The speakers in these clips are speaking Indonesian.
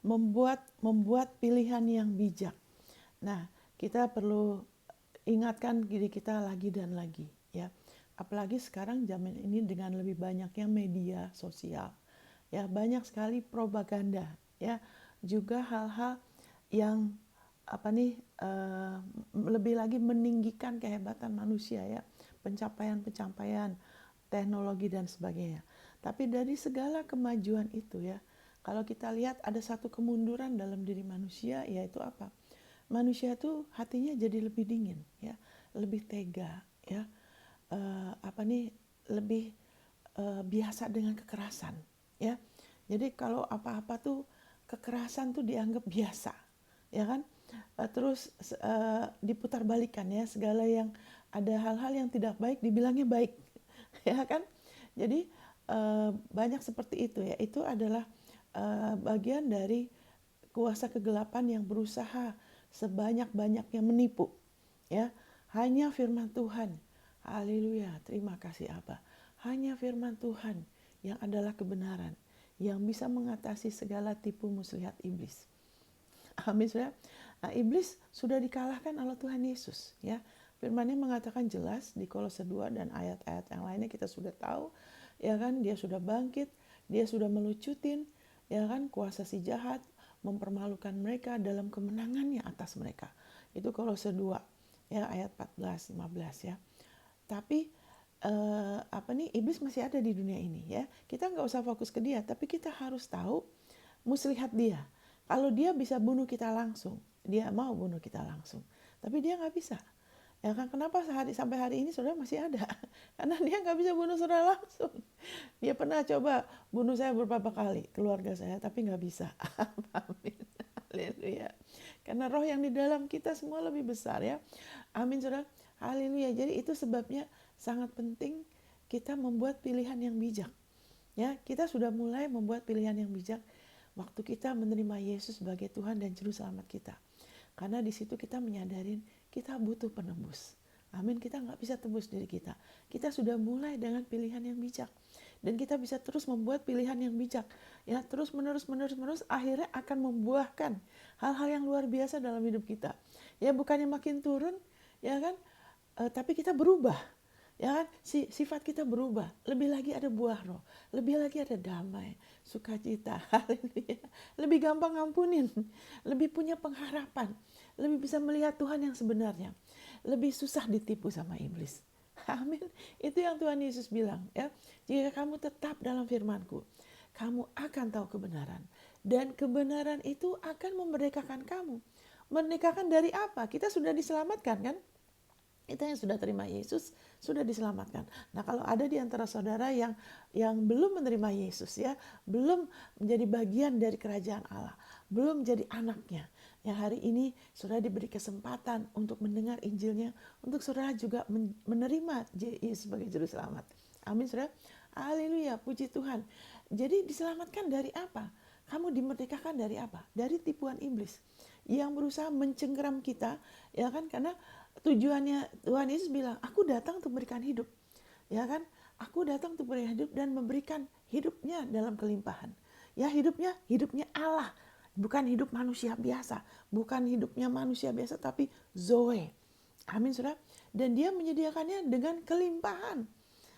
membuat pilihan yang bijak. Nah, kita perlu ingatkan diri kita lagi dan lagi, ya. Apalagi sekarang zaman ini dengan lebih banyaknya media sosial, ya, banyak sekali propaganda, ya, juga hal-hal yang lebih lagi meninggikan kehebatan manusia, ya, pencapaian-pencapaian teknologi dan sebagainya. Tapi dari segala kemajuan itu, ya, kalau kita lihat ada satu kemunduran dalam diri manusia, yaitu apa? Manusia itu hatinya jadi lebih dingin, ya, lebih tega, ya, lebih biasa dengan kekerasan, ya. Jadi kalau apa-apa tuh kekerasan tuh dianggap biasa, ya kan? Terus diputarbalikkan, ya, segala yang ada hal-hal yang tidak baik dibilangnya baik, ya kan? Jadi banyak seperti itu, ya. Itu adalah bagian dari kuasa kegelapan yang berusaha sebanyak-banyaknya menipu, ya. Hanya firman Tuhan, haleluya, terima kasih Abah, hanya firman Tuhan yang adalah kebenaran, yang bisa mengatasi segala tipu muslihat iblis. Amin, saudara. Nah, iblis sudah dikalahkan oleh Tuhan Yesus, ya. Firman-Nya mengatakan jelas di Kolose 2 dan ayat-ayat yang lainnya kita sudah tahu, ya kan, dia sudah bangkit, dia sudah melucutin, ya kan, kuasa si jahat, mempermalukan mereka dalam kemenangannya atas mereka. Itu Kolose 2, ya, ayat 14 15, ya. Tapi iblis masih ada di dunia ini, ya. Kita nggak usah fokus ke dia, tapi kita harus tahu muslihat dia. Kalau dia bisa bunuh kita langsung, dia mau bunuh kita langsung. Tapi dia nggak bisa. Ya kan, kenapa sampai hari ini saudara masih ada? Karena dia nggak bisa bunuh saudara langsung. Dia pernah coba bunuh saya beberapa kali, keluarga saya, tapi nggak bisa. Amin. Haleluya. Karena roh yang di dalam kita semua lebih besar, ya. Amin, saudara. Haleluya. Jadi itu sebabnya sangat penting kita membuat pilihan yang bijak. Ya, kita sudah mulai membuat pilihan yang bijak waktu kita menerima Yesus sebagai Tuhan dan Juru Selamat kita. Karena di situ kita menyadarin kita butuh penebus. Amin, kita nggak bisa tebus diri kita. Kita sudah mulai dengan pilihan yang bijak. Dan kita bisa terus membuat pilihan yang bijak. Ya, terus menerus, akhirnya akan membuahkan hal-hal yang luar biasa dalam hidup kita. Ya, bukannya makin turun, ya kan, tapi kita berubah. Ya kan, sifat kita berubah, lebih lagi ada buah roh, lebih lagi ada damai, sukacita, haleluya, lebih gampang ngampunin, lebih punya pengharapan, lebih bisa melihat Tuhan yang sebenarnya, lebih susah ditipu sama iblis. Amin. Itu yang Tuhan Yesus bilang, ya. Jika kamu tetap dalam firman-Ku, kamu akan tahu kebenaran, dan kebenaran itu akan memerdekakan kamu. Merdekakan dari apa? Kita sudah diselamatkan, kan? Kita yang sudah terima Yesus sudah diselamatkan. Nah, kalau ada di antara saudara yang belum menerima Yesus, ya, belum menjadi bagian dari kerajaan Allah, belum jadi anaknya, yang hari ini saudara diberi kesempatan untuk mendengar Injilnya, untuk saudara juga menerima Yesus sebagai juru selamat. Amin, saudara. Haleluya, puji Tuhan. Jadi diselamatkan dari apa? Kamu dimerdekakan dari apa? Dari tipuan iblis yang berusaha mencengkeram kita, ya kan? Karena tujuannya Tuhan Yesus bilang, aku datang untuk memberikan hidup, ya kan? Aku datang untuk memberikan hidup dan memberikan hidupnya dalam kelimpahan. Ya, hidupnya Allah, bukan hidup manusia biasa, bukan hidupnya manusia biasa, tapi Zoe. Amin, saudara. Dan dia menyediakannya dengan kelimpahan.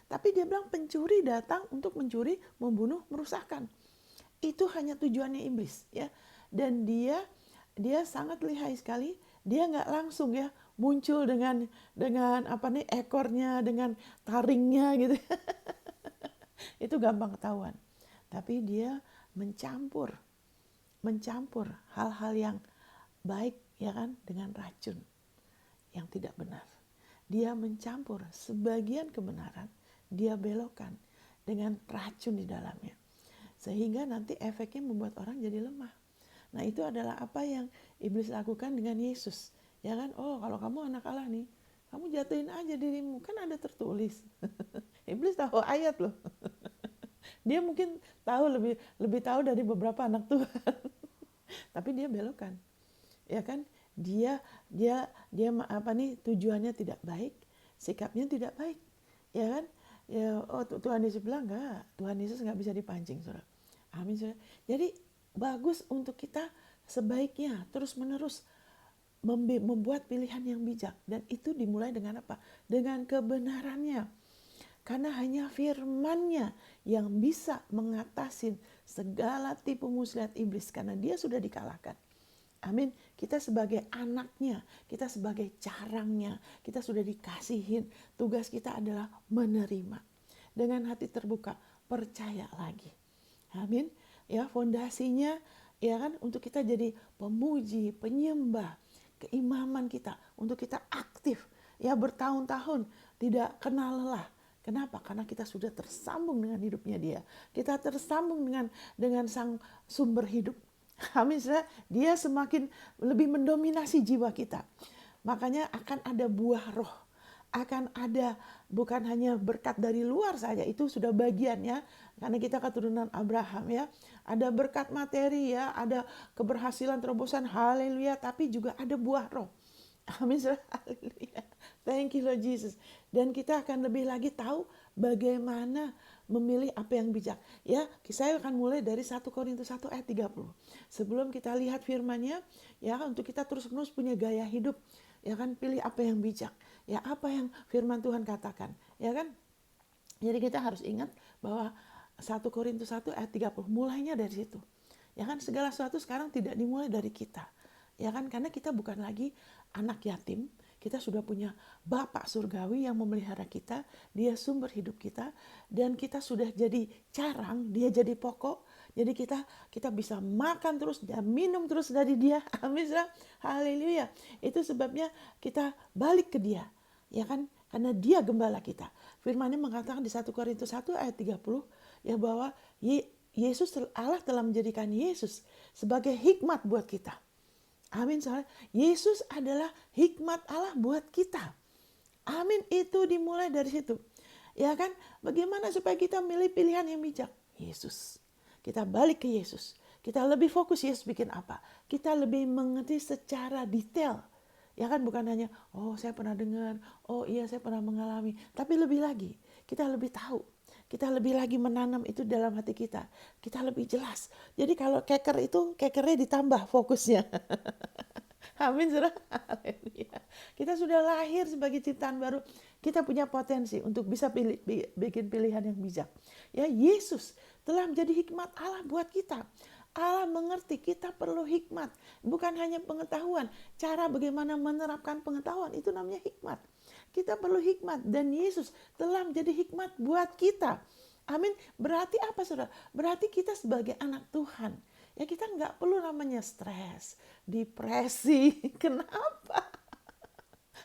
Tapi dia bilang pencuri datang untuk mencuri, membunuh, merusakkan. Itu hanya tujuannya iblis, ya. Dan dia sangat lihai sekali. Dia nggak langsung, ya, muncul dengan ekornya, dengan taringnya gitu. Itu gampang ketahuan. Tapi dia mencampur hal-hal yang baik, ya kan, dengan racun yang tidak benar. Dia mencampur sebagian kebenaran, dia belokkan dengan racun di dalamnya. Sehingga nanti efeknya membuat orang jadi lemah. Nah, itu adalah apa yang iblis lakukan dengan Yesus. Ya kan, oh, kalau kamu anak Allah nih, kamu jatuhin aja dirimu, kan ada tertulis. Iblis tahu ayat loh. Dia mungkin tahu lebih tahu dari beberapa anak Tuhan. Tapi dia belokkan. Ya kan? Dia tujuannya tidak baik, sikapnya tidak baik. Ya kan? Ya, oh, Tuhan Yesus bilang enggak. Tuhan Yesus enggak bisa dipancing, Saudara. Amin, Saudara. Jadi bagus untuk kita sebaiknya terus-menerus membuat pilihan yang bijak. Dan itu dimulai dengan apa? Dengan kebenarannya. Karena hanya firman-Nya yang bisa mengatasi segala tipu muslihat iblis. Karena dia sudah dikalahkan. Amin. Kita sebagai anaknya, kita sebagai carangnya, kita sudah dikasihin. Tugas kita adalah menerima. Dengan hati terbuka, percaya lagi. Amin. Ya, fondasinya ya kan untuk kita jadi pemuji, penyembah, keimaman kita untuk kita aktif ya bertahun-tahun tidak kenal lelah. Kenapa? Karena kita sudah tersambung dengan hidupnya dia. Kita tersambung dengan sang sumber hidup. Amin. Dia semakin lebih mendominasi jiwa kita. Makanya akan ada buah roh. Akan ada bukan hanya berkat dari luar saja, itu sudah bagiannya karena kita keturunan Abraham ya. Ada berkat materi ya, ada keberhasilan terobosan, haleluya, tapi juga ada buah roh. Amin. Haleluya. Thank you Lord Jesus. Dan kita akan lebih lagi tahu bagaimana memilih apa yang bijak. Ya, saya akan mulai dari 1 Korintus 1 ayat 30. Sebelum kita lihat firman-Nya, ya untuk kita terus-menerus punya gaya hidup, ya kan, pilih apa yang bijak. Ya, apa yang firman Tuhan katakan, ya kan? Jadi kita harus ingat bahwa 1 Korintus 1 ayat 30 mulainya dari situ. Ya kan, segala sesuatu sekarang tidak dimulai dari kita. Ya kan, karena kita bukan lagi anak yatim, kita sudah punya Bapak surgawi yang memelihara kita, dia sumber hidup kita, dan kita sudah jadi carang, dia jadi pokok. Jadi kita bisa makan terus dan minum terus dari dia. Amin. Haleluya. Itu sebabnya kita balik ke dia. Ya kan? Karena dia gembala kita. Firman-Nya mengatakan di 1 Korintus 1 ayat 30 ya bahwa Yesus Allah telah menjadikan Yesus sebagai hikmat buat kita. Amin. Soalnya Yesus adalah hikmat Allah buat kita. Amin. Itu dimulai dari situ. Ya kan? Bagaimana supaya kita milih pilihan yang bijak? Yesus. Kita balik ke Yesus. Kita lebih fokus Yesus bikin apa. Kita lebih mengerti secara detail. Ya kan, bukan hanya, oh saya pernah dengar, oh iya saya pernah mengalami. Tapi lebih lagi, kita lebih tahu. Kita lebih lagi menanam itu dalam hati kita. Kita lebih jelas. Jadi kalau kekernya ditambah fokusnya. Amin. Kita sudah lahir sebagai ciptaan baru. Kita punya potensi untuk bisa bikin pilihan yang bijak. Ya, Yesus telah menjadi hikmat Allah buat kita. Allah mengerti kita perlu hikmat. Bukan hanya pengetahuan. Cara bagaimana menerapkan pengetahuan itu namanya hikmat. Kita perlu hikmat dan Yesus telah menjadi hikmat buat kita. Amin. Berarti apa saudara? Berarti kita sebagai anak Tuhan. Ya kita nggak perlu namanya stres, depresi. Kenapa?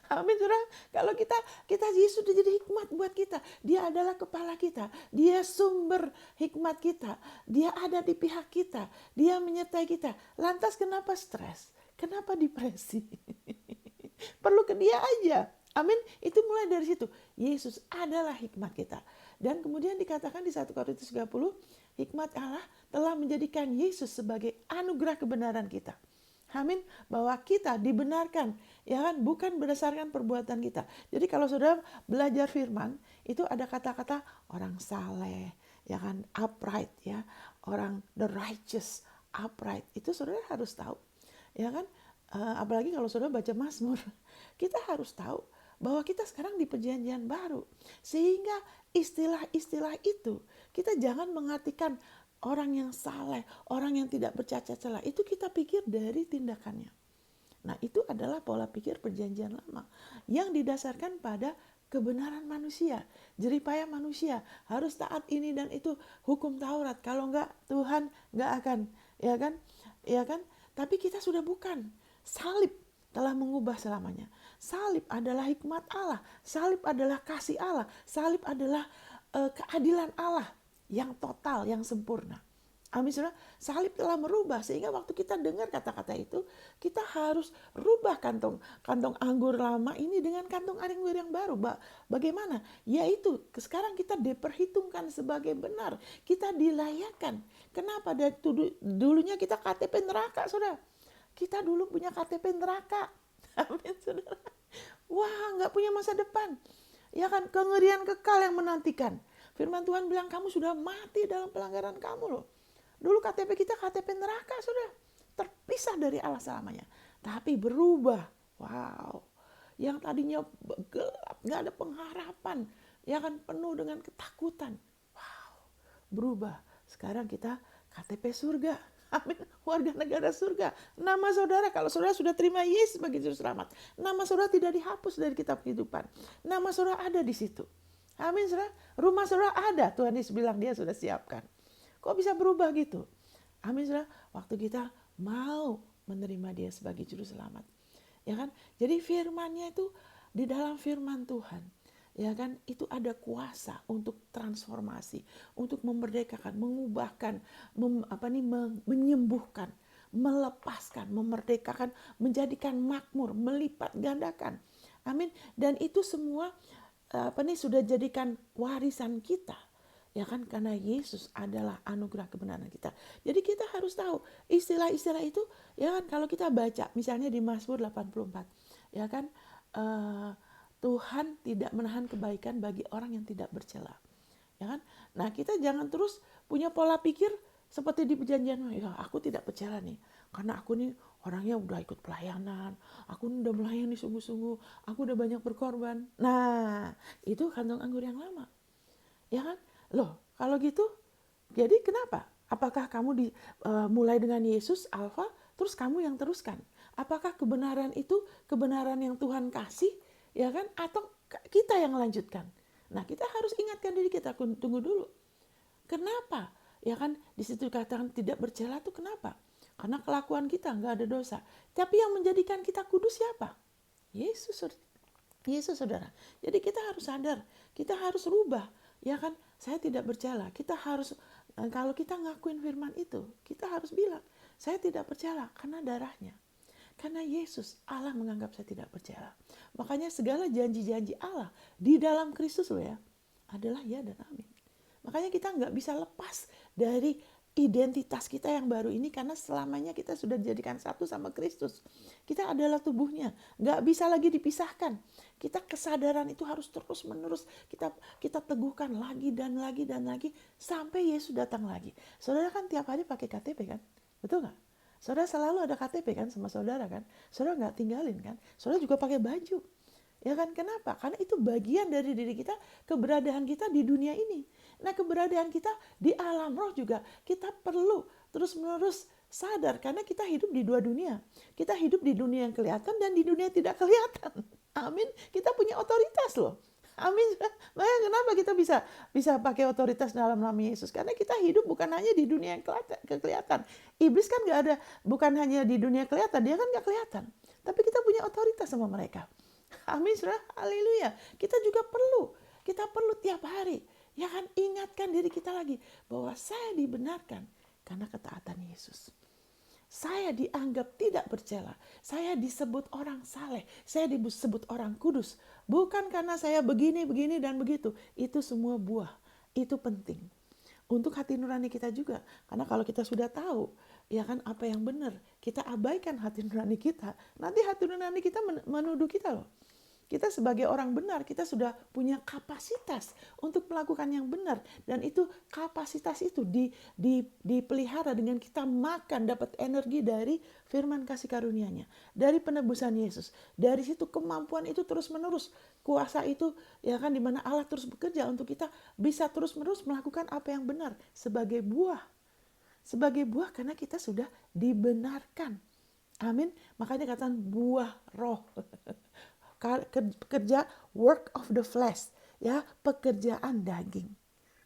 Amin saudara. Kalau kita Yesus sudah jadi hikmat buat kita. Dia adalah kepala kita. Dia sumber hikmat kita. Dia ada di pihak kita. Dia menyertai kita. Lantas kenapa stres? Kenapa depresi? Perlu ke dia aja. Amin. Itu mulai dari situ. Yesus adalah hikmat kita. Dan kemudian dikatakan di 1 Korintus 30, hikmat Allah telah menjadikan Yesus sebagai anugerah kebenaran kita. Amin. Bahwa kita dibenarkan, ya kan, bukan berdasarkan perbuatan kita. Jadi kalau saudara belajar firman, itu ada kata-kata orang saleh, ya kan, upright, ya, orang the righteous, upright. Itu saudara harus tahu, ya kan. Apalagi kalau saudara baca Mazmur, kita harus tahu bahwa kita sekarang di perjanjian baru. Sehingga istilah-istilah itu kita jangan mengartikan orang yang saleh, orang yang tidak bercacat celah. Itu kita pikir dari tindakannya. Nah, itu adalah pola pikir perjanjian lama yang didasarkan pada kebenaran manusia, jeripaya manusia, harus taat ini dan itu, hukum Taurat. Kalau enggak, Tuhan enggak akan, ya kan? Ya kan? Tapi kita sudah bukan. Salib telah mengubah selamanya. Salib adalah hikmat Allah. Salib adalah kasih Allah. Salib adalah keadilan Allah yang total, yang sempurna. Amin saudara. Salib telah merubah sehingga waktu kita dengar kata-kata itu, kita harus rubah kantong anggur lama ini dengan kantong anggur yang baru. Bagaimana? Yaitu sekarang kita diperhitungkan sebagai benar. Kita dilayakkan. Kenapa? Dari dulunya kita KTP neraka, saudara. Kita dulu punya KTP neraka. Amin saudara. Wah, gak punya masa depan. Ya kan, kengerian kekal yang menantikan. Firman Tuhan bilang kamu sudah mati dalam pelanggaran kamu loh. Dulu KTP kita KTP neraka, saudara. Terpisah dari Allah selamanya. Tapi berubah. Wow. Yang tadinya gelap, gak ada pengharapan. Ya kan, penuh dengan ketakutan. Wow. Berubah. Sekarang kita KTP surga. Amin. Warga negara surga. Nama saudara, kalau saudara sudah terima Yesus sebagai juru selamat, nama saudara tidak dihapus dari kitab kehidupan. Nama saudara ada di situ. Amin, saudara. Rumah saudara ada. Tuhan Yesus bilang dia sudah siapkan. Kok bisa berubah gitu? Amin, saudara. Waktu kita mau menerima dia sebagai juru selamat. Ya kan? Jadi firman-Nya itu di dalam firman Tuhan, ya kan, itu ada kuasa untuk transformasi, untuk memerdekakan, mengubahkan, menyembuhkan, melepaskan, memerdekakan, menjadikan makmur, melipat gandakan. Amin. Dan itu semua sudah jadikan warisan kita. Ya kan, karena Yesus adalah anugerah kebenaran kita. Jadi kita harus tahu istilah-istilah itu, ya kan, kalau kita baca misalnya di Mazmur 84, ya kan, Tuhan tidak menahan kebaikan bagi orang yang tidak bercela. Ya kan? Nah, kita jangan terus punya pola pikir seperti di perjanjian, ya aku tidak bercela nih, karena aku nih orangnya udah ikut pelayanan, aku udah melayani sungguh-sungguh, aku udah banyak berkorban. Nah, itu kantong anggur yang lama. Ya kan? Loh, kalau gitu, jadi kenapa? Apakah kamu mulai dengan Yesus, Alfa, terus kamu yang teruskan? Apakah kebenaran itu kebenaran yang Tuhan kasih, ya kan? Atau kita yang lanjutkan? Nah, kita harus ingatkan diri kita, tunggu dulu. Kenapa? Ya kan, di situ dikatakan tidak bercela itu kenapa? Karena kelakuan kita nggak ada dosa. Tapi yang menjadikan kita kudus siapa? Yesus, saudara. Jadi kita harus sadar, kita harus rubah. Ya kan, saya tidak bercela. Kita harus, kalau kita ngakuin firman itu, kita harus bilang, saya tidak bercela karena darahnya. Karena Yesus, Allah menganggap saya tidak bercela. Makanya segala janji-janji Allah di dalam Kristus loh ya, adalah ya dan amin. Makanya kita nggak bisa lepas dari identitas kita yang baru ini, karena selamanya kita sudah dijadikan satu sama Kristus. Kita adalah tubuhnya, nggak bisa lagi dipisahkan. Kita kesadaran itu harus terus menerus kita teguhkan lagi dan lagi dan lagi sampai Yesus datang lagi. Saudara kan tiap hari pakai KTP kan, betul nggak? Saudara selalu ada KTP kan sama saudara kan, saudara nggak tinggalin kan, saudara juga pakai baju. Ya kan, kenapa? Karena itu bagian dari diri kita, keberadaan kita di dunia ini. Nah, keberadaan kita di alam roh juga kita perlu terus-menerus sadar, karena kita hidup di dua dunia. Kita hidup di dunia yang kelihatan dan di dunia yang tidak kelihatan. Amin. Kita punya otoritas loh. Amin. Makanya kenapa kita bisa pakai otoritas dalam nama Yesus? Karena kita hidup bukan hanya di dunia yang kelihatan. Iblis kan nggak ada, bukan hanya di dunia kelihatan, dia kan nggak kelihatan. Tapi kita punya otoritas sama mereka. Amin, saudara. Haleluya. Kita juga perlu tiap hari, ya kan, ingatkan diri kita lagi bahwa saya dibenarkan karena ketaatan Yesus. Saya dianggap tidak bercela. Saya disebut orang saleh. Saya disebut orang kudus. Bukan karena saya begini, dan begitu. Itu semua buah. Itu penting. Untuk hati nurani kita juga. Karena kalau kita sudah tahu, ya kan, apa yang benar, kita abaikan hati nurani kita. Nanti hati nurani kita menuduh kita loh. Kita sebagai orang benar, kita sudah punya kapasitas untuk melakukan yang benar. Dan itu kapasitas itu dipelihara dengan kita makan, dapat energi dari firman kasih karunia-Nya. Dari penebusan Yesus. Dari situ kemampuan itu terus menerus. Kuasa itu, ya kan, dimana Allah terus bekerja untuk kita bisa terus menerus melakukan apa yang benar. Sebagai buah. Sebagai buah karena kita sudah dibenarkan. Amin. Makanya katakan buah roh. Kerja work of the flesh, ya, pekerjaan daging,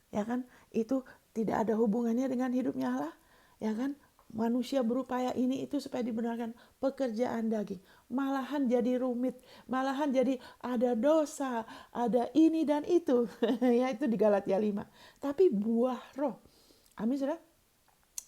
ya kan, itu tidak ada hubungannya dengan hidupnya Allah, ya kan. Manusia berupaya ini itu supaya dibenarkan, pekerjaan daging, malahan jadi rumit, malahan jadi ada dosa, ada ini dan itu, ya, itu di Galatia 5. Tapi buah roh, amin, saudara.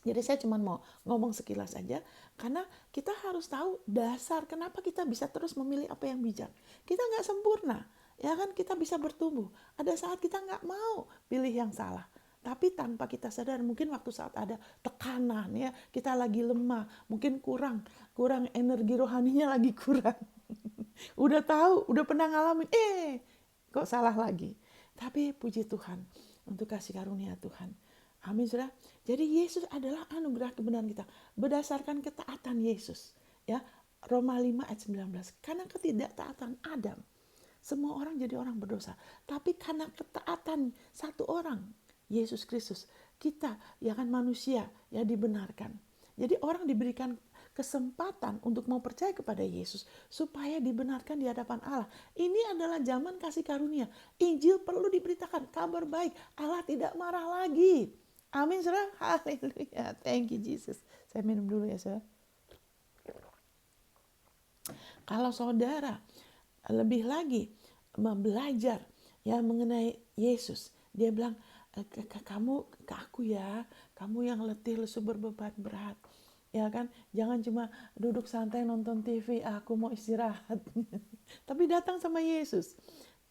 Jadi saya cuma mau ngomong sekilas aja, karena kita harus tahu dasar kenapa kita bisa terus memilih apa yang bijak. Kita nggak sempurna, ya kan, kita bisa bertumbuh. Ada saat kita nggak mau pilih yang salah. Tapi tanpa kita sadar, mungkin waktu saat ada tekanan, ya, kita lagi lemah, mungkin kurang energi rohaninya lagi kurang. Udah tahu, udah pernah ngalamin, kok salah lagi. Tapi puji Tuhan untuk kasih karunia Tuhan. Amin, saudara. Jadi Yesus adalah anugerah kebenaran kita berdasarkan ketaatan Yesus. Ya, Roma 5 ayat 19. Karena ketidaktaatan Adam, semua orang jadi orang berdosa. Tapi karena ketaatan satu orang, Yesus Kristus, kita ya kan manusia ya dibenarkan. Jadi orang diberikan kesempatan untuk mau percaya kepada Yesus supaya dibenarkan di hadapan Allah. Ini adalah zaman kasih karunia. Injil perlu diberitakan, kabar baik. Allah tidak marah lagi. Amin, saudara. Haleluya. Thank you, Jesus. Saya minum dulu ya, saudara. Kalau saudara lebih lagi belajar ya mengenai Yesus, dia bilang, kamu ke aku ya, kamu yang letih lesu berbeban berat, ya kan, jangan cuma duduk santai nonton TV, aku mau istirahat. Tapi datang sama Yesus,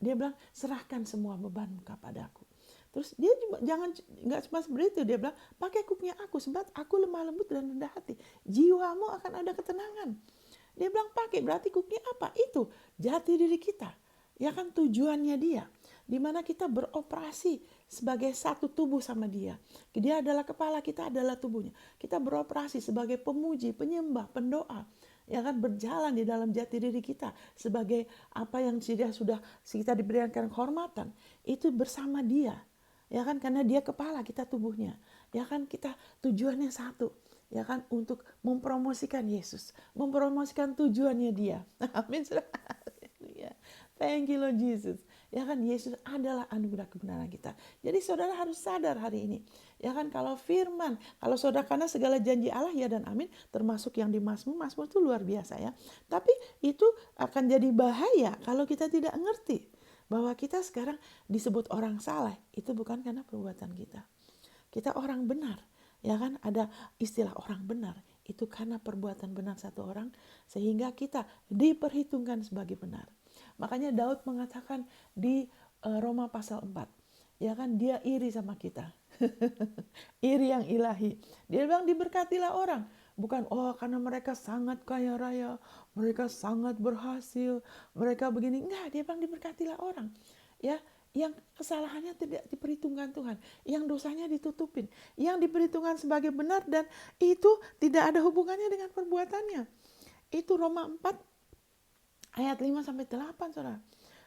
dia bilang serahkan semua bebanmu kepadaku. Terus dia juga jangan nggak cuma seperti itu, dia bilang pakai kuknya aku sebab aku lemah lembut dan rendah hati, jiwamu akan ada ketenangan. Dia bilang pakai, berarti kuknya apa? Itu jati diri kita. Ya kan, tujuannya dia. Dimana kita beroperasi sebagai satu tubuh sama dia. Dia adalah kepala, kita adalah tubuhnya. Kita beroperasi sebagai pemuji, penyembah, pendoa. Ya kan, berjalan di dalam jati diri kita. Sebagai apa yang sudah kita diberikan kehormatan. Itu bersama dia. Ya kan, karena dia kepala, kita tubuhnya. Ya kan, kita tujuannya satu. Ya kan, untuk mempromosikan Yesus, mempromosikan tujuannya dia. Amin. Thank you Lord Jesus. Ya kan, Yesus adalah anugerah kebenaran kita. Jadi saudara harus sadar hari ini. Ya kan, kalau firman, kalau saudara, karena segala janji Allah ya dan amin, termasuk yang di Mazmur itu luar biasa ya. Tapi itu akan jadi bahaya kalau kita tidak ngerti bahwa kita sekarang disebut orang salah. Itu bukan karena perbuatan kita. Kita orang benar. Ya kan, ada istilah orang benar, itu karena perbuatan benar satu orang, sehingga kita diperhitungkan sebagai benar. Makanya Daud mengatakan di Roma pasal 4, ya kan, dia iri sama kita. Iri yang ilahi. Dia bilang diberkatilah orang, bukan karena mereka sangat kaya raya, mereka sangat berhasil, mereka begini. Enggak, dia bilang diberkatilah orang. Ya, yang kesalahannya tidak diperhitungkan Tuhan, yang dosanya ditutupin, yang diperhitungkan sebagai benar, dan itu tidak ada hubungannya dengan perbuatannya. Itu Roma 4 ayat 5-8, saudara.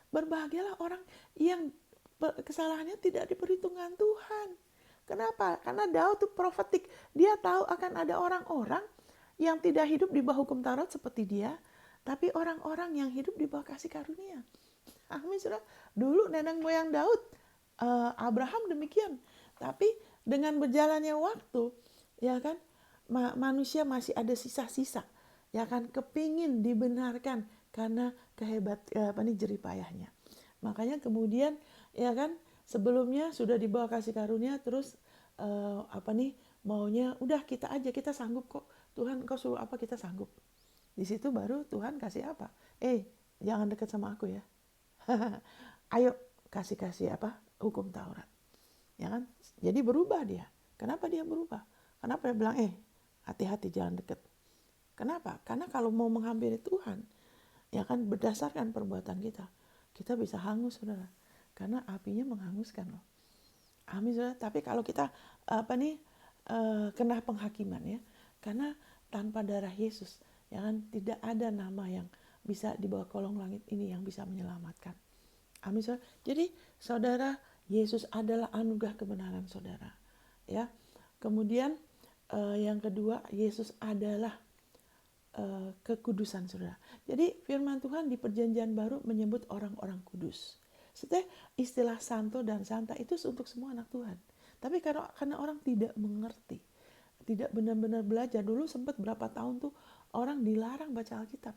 Berbahagialah orang yang kesalahannya tidak diperhitungkan Tuhan. Kenapa? Karena Daud itu profetik. Dia tahu akan ada orang-orang yang tidak hidup di bawah hukum Taurat seperti dia, tapi orang-orang yang hidup di bawah kasih karunia. Amin, saudara. Dulu nenek moyang Daud, Abraham demikian. Tapi dengan berjalannya waktu, ya kan, manusia masih ada sisa-sisa, ya kan, kepingin dibenarkan karena jerih payahnya. Makanya kemudian, ya kan, sebelumnya sudah dibawa kasih karunia, terus maunya udah kita aja, kita sanggup kok. Tuhan kau suruh apa kita sanggup. Di situ baru Tuhan kasih apa? Jangan dekat sama aku ya. Ayo kasih hukum Taurat, ya kan? Jadi berubah dia. Kenapa dia berubah? Kenapa dia bilang hati-hati jangan dekat? Kenapa? Karena kalau mau menghampiri Tuhan, ya kan, berdasarkan perbuatan kita bisa hangus, saudara. Karena apinya menghanguskan loh. Amin, saudara. Tapi kalau kita kena penghakiman ya, karena tanpa darah Yesus, ya kan, tidak ada nama yang bisa di bawah kolong langit ini yang bisa menyelamatkan. Amin, saudara. Jadi saudara, Yesus adalah anugerah kebenaran saudara. Ya. Kemudian yang kedua, Yesus adalah kekudusan saudara. Jadi firman Tuhan di Perjanjian Baru menyebut orang-orang kudus. Setelah istilah santo dan santa itu untuk semua anak Tuhan. Tapi karena orang tidak mengerti, tidak benar-benar belajar. Dulu sempat berapa tahun tuh orang dilarang baca Alkitab.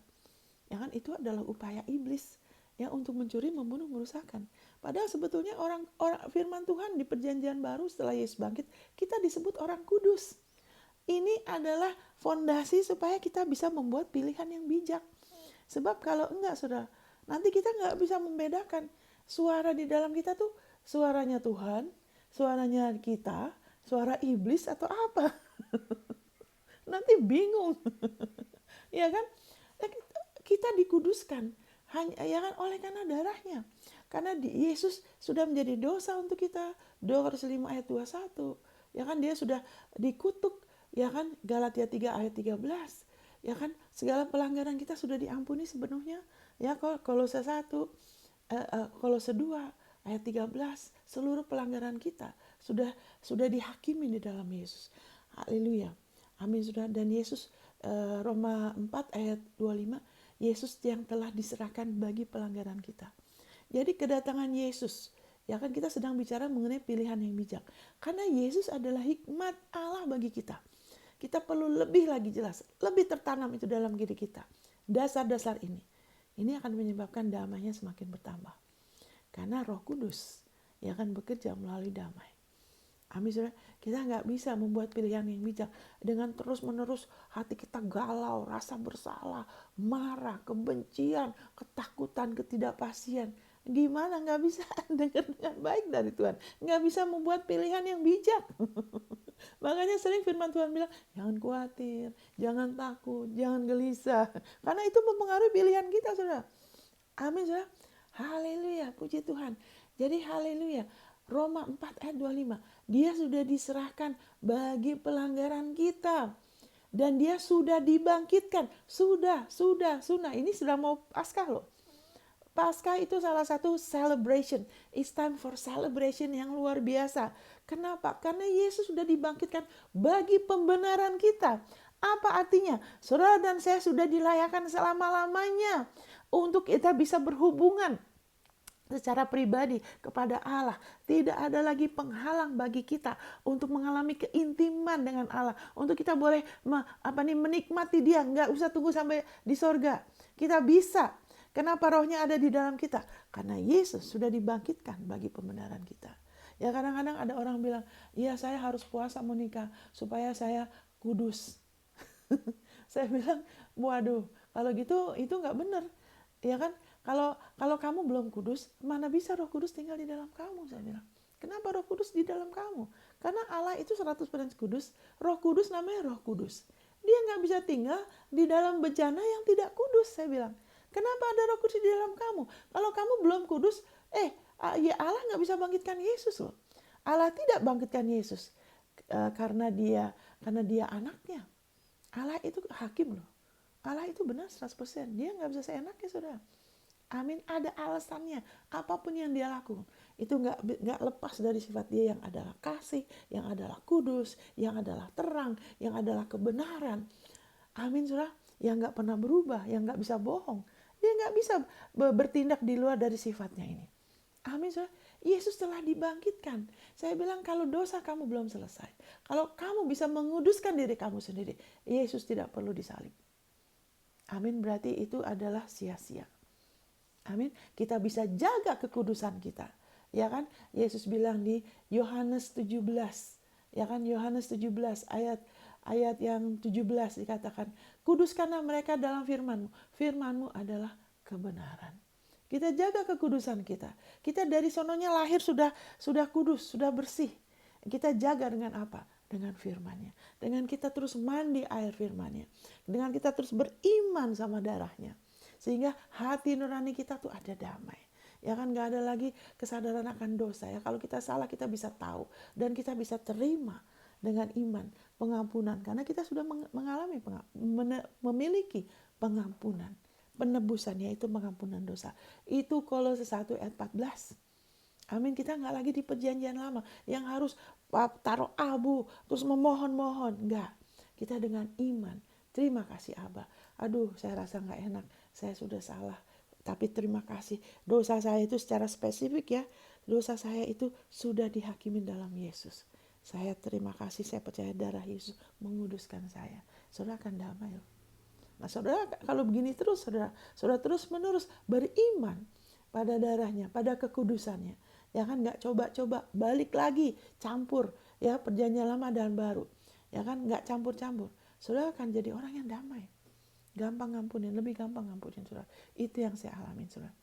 Ya kan, itu adalah upaya iblis ya untuk mencuri, membunuh, merusakkan. Padahal sebetulnya orang firman Tuhan di Perjanjian Baru setelah Yesus bangkit, kita disebut orang kudus. Ini adalah fondasi supaya kita bisa membuat pilihan yang bijak. Sebab kalau enggak, saudara, nanti kita enggak bisa membedakan suara di dalam kita tuh suaranya Tuhan, suaranya kita, suara iblis atau apa. Nanti bingung. Ya kan? Kita dikuduskan hanya ya kan oleh karena darahnya. Karena Yesus sudah menjadi dosa untuk kita. 2 Korintus 5 ayat 21. ya kan dia sudah dikutuk, ya kan, Galatia 3 ayat 13, ya kan, segala pelanggaran kita sudah diampuni sepenuhnya, ya. Kolose 1, Kolose 2 ayat 13, seluruh pelanggaran kita sudah dihakimi di dalam Yesus. Haleluya. Amin, saudara. Dan Yesus, Roma 4 ayat 25, Yesus yang telah diserahkan bagi pelanggaran kita. Jadi kedatangan Yesus, ya kan, kita sedang bicara mengenai pilihan yang bijak. Karena Yesus adalah hikmat Allah bagi kita. Kita perlu lebih lagi jelas, lebih tertanam itu dalam diri kita. Dasar-dasar ini akan menyebabkan damainya semakin bertambah. Karena Roh Kudus yang akan bekerja melalui damai. Amin, saudara. Kita nggak bisa membuat pilihan yang bijak dengan terus-menerus hati kita galau, rasa bersalah, marah, kebencian, ketakutan, ketidakpastian. Gimana nggak bisa dengar dengan baik dari Tuhan? Nggak bisa membuat pilihan yang bijak. Makanya sering firman Tuhan bilang, jangan khawatir, jangan takut, jangan gelisah. Karena itu mempengaruhi pilihan kita, saudara. Amin, saudara. Haleluya, puji Tuhan. Jadi haleluya, Roma 4 ayat 25, dia sudah diserahkan bagi pelanggaran kita. Dan dia sudah dibangkitkan. Sudah. Ini sudah mau Paskah loh. Paskah itu salah satu celebration. It's time for celebration yang luar biasa. Kenapa? Karena Yesus sudah dibangkitkan bagi pembenaran kita. Apa artinya? Saudara dan saya sudah dilayakkan selama-lamanya untuk kita bisa berhubungan secara pribadi kepada Allah. Tidak ada lagi penghalang bagi kita untuk mengalami keintiman dengan Allah. Untuk kita boleh menikmati dia. Nggak usah tunggu sampai di sorga. Kita bisa. Kenapa rohnya ada di dalam kita? Karena Yesus sudah dibangkitkan bagi pembenaran kita. Ya, kadang-kadang ada orang bilang, iya saya harus puasa menikah supaya saya kudus. Saya bilang, waduh, kalau gitu itu nggak benar. Ya kan? Kalau kamu belum kudus, mana bisa Roh Kudus tinggal di dalam kamu, saya bilang. Kenapa Roh Kudus di dalam kamu? Karena Allah itu 100% kudus, Roh Kudus namanya Roh Kudus. Dia nggak bisa tinggal di dalam bejana yang tidak kudus, saya bilang. Kenapa ada Roh Kudus di dalam kamu? Kalau kamu belum kudus, ya Allah nggak bisa bangkitkan Yesus loh. Allah tidak bangkitkan Yesus karena dia anaknya. Allah itu hakim loh. Allah itu benar 100%. Dia nggak bisa seenaknya, saudara. Amin. Ada alasannya. Apapun yang dia lakukan, itu nggak lepas dari sifat dia yang adalah kasih, yang adalah kudus, yang adalah terang, yang adalah kebenaran. Amin, saudara. Yang nggak pernah berubah, yang nggak bisa bohong. Dia nggak bisa bertindak di luar dari sifatnya ini. Amin, saudara. Yesus telah dibangkitkan. Saya bilang kalau dosa kamu belum selesai, kalau kamu bisa menguduskan diri kamu sendiri, Yesus tidak perlu disalib. Amin, berarti itu adalah sia-sia. Amin. Kita bisa jaga kekudusan kita. Ya kan? Yesus bilang di Yohanes 17. Ya kan? Yohanes 17 ayat yang 17 dikatakan, kuduskanlah mereka dalam firman-Mu. Firman-Mu adalah kebenaran. Kita jaga kekudusan kita. Kita dari sononya lahir sudah kudus, sudah bersih. Kita jaga dengan apa? Dengan firman-Nya. Dengan kita terus mandi air firman-Nya. Dengan kita terus beriman sama darah-Nya. Sehingga hati nurani kita tuh ada damai. Ya kan, gak ada lagi kesadaran akan dosa. Ya, kalau kita salah kita bisa tahu. Dan kita bisa terima dengan iman pengampunan. Karena kita sudah memiliki pengampunan. Penebusan, yaitu pengampunan dosa. Itu Kolose 1 ayat 14. Amin. Kita nggak lagi di perjanjian lama yang harus taruh abu terus memohon-mohon. Enggak. Kita dengan iman. Terima kasih Abah. Aduh, saya rasa nggak enak. Saya sudah salah. Tapi terima kasih. Dosa saya itu secara spesifik ya. Dosa saya itu sudah dihakimi dalam Yesus. Saya terima kasih. Saya percaya darah Yesus menguduskan saya. Saudara akan damai loh. Nah, saudara kalau begini terus, saudara terus menerus beriman pada darahnya, pada kekudusannya. Ya kan, nggak coba-coba, balik lagi, campur ya perjanjian lama dan baru. Ya kan, nggak campur-campur. Saudara akan jadi orang yang damai. Gampang ngampunin, lebih gampang ngampunin, saudara. Itu yang saya alamin, saudara.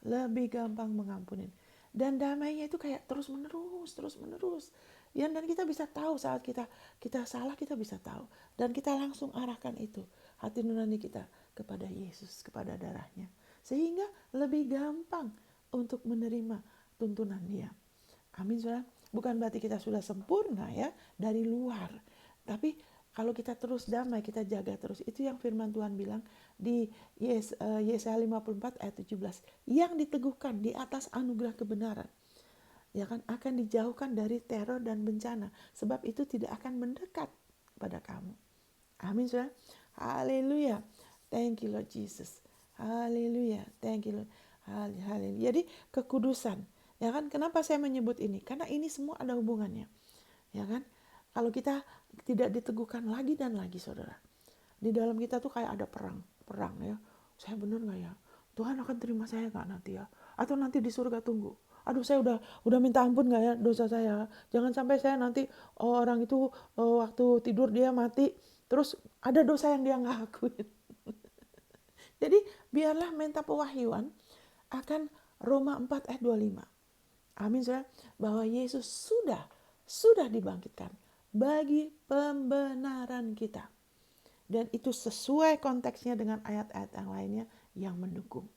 Lebih gampang mengampunin. Dan damainya itu kayak terus menerus. Ya, dan kita bisa tahu saat kita salah, kita bisa tahu. Dan kita langsung arahkan itu, hati nurani kita kepada Yesus, kepada darahnya. Sehingga lebih gampang untuk menerima tuntunan dia. Amin, saudara. bukan berarti kita sudah sempurna ya dari luar. Tapi kalau kita terus damai, kita jaga terus. Itu yang firman Tuhan bilang di Yesaya 54 ayat 17. Yang diteguhkan di atas anugerah kebenaran, ya kan, akan dijauhkan dari teror dan bencana. Sebab itu tidak akan mendekat pada kamu. Amin, saudara. Haleluya. Thank you Lord Jesus. Haleluya. Thank you Lord. Haleluya. Jadi kekudusan. Ya kan, kenapa saya menyebut ini? Karena ini semua ada hubungannya. Ya kan? Kalau kita tidak diteguhkan lagi dan lagi, saudara. Di dalam kita tuh kayak ada perang ya. Saya benar nggak ya? Tuhan akan terima saya nggak nanti ya? Atau nanti di surga tunggu? Aduh, saya udah minta ampun nggak ya dosa saya? Jangan sampai saya nanti orang itu waktu tidur dia mati, terus ada dosa yang dia nggak akuin. Jadi biarlah minta pewahyuan akan Roma 4 ayat 25. Amin, saudara. Bahwa Yesus sudah dibangkitkan bagi pembenaran kita. Dan itu sesuai konteksnya dengan ayat-ayat yang lainnya yang mendukung.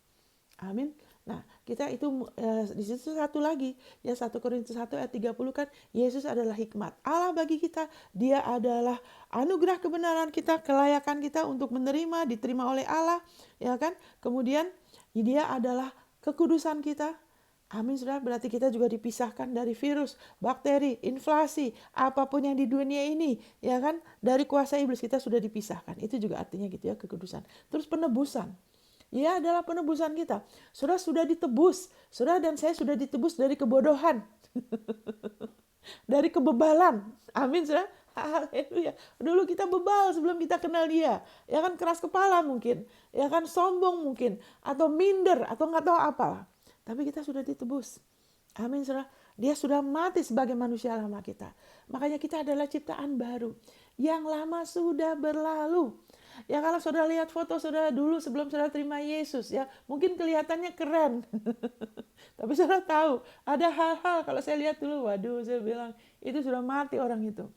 Amin. Nah, kita itu di situ satu lagi, ya 1 Korintus 1 ayat 30 kan, Yesus adalah hikmat Allah bagi kita. Dia adalah anugerah kebenaran kita, kelayakan kita untuk menerima, diterima oleh Allah, ya kan? Kemudian dia adalah kekudusan kita. Amin, saudara. Berarti kita juga dipisahkan dari virus, bakteri, inflasi, apapun yang di dunia ini, ya kan? Dari kuasa iblis kita sudah dipisahkan. Itu juga artinya gitu ya, kekudusan. Terus penebusan. Ia adalah penebusan kita. Saudara sudah ditebus. Saudara dan saya sudah ditebus dari kebodohan. Dari kebebalan. Amin, saudara. Haleluya. Dulu kita bebal sebelum kita kenal dia. Ya kan, keras kepala mungkin. Ya kan, sombong mungkin. Atau minder. Atau nggak tahu apalah. Tapi kita sudah ditebus. Amin, saudara. Dia sudah mati sebagai manusia lama kita. Makanya kita adalah ciptaan baru. Yang lama sudah berlalu. Ya kalau saudara lihat foto saudara dulu sebelum saudara terima Yesus ya, mungkin kelihatannya keren. Tapi saudara tahu, ada hal-hal kalau saya lihat dulu, waduh, saya bilang itu sudah mati orang itu.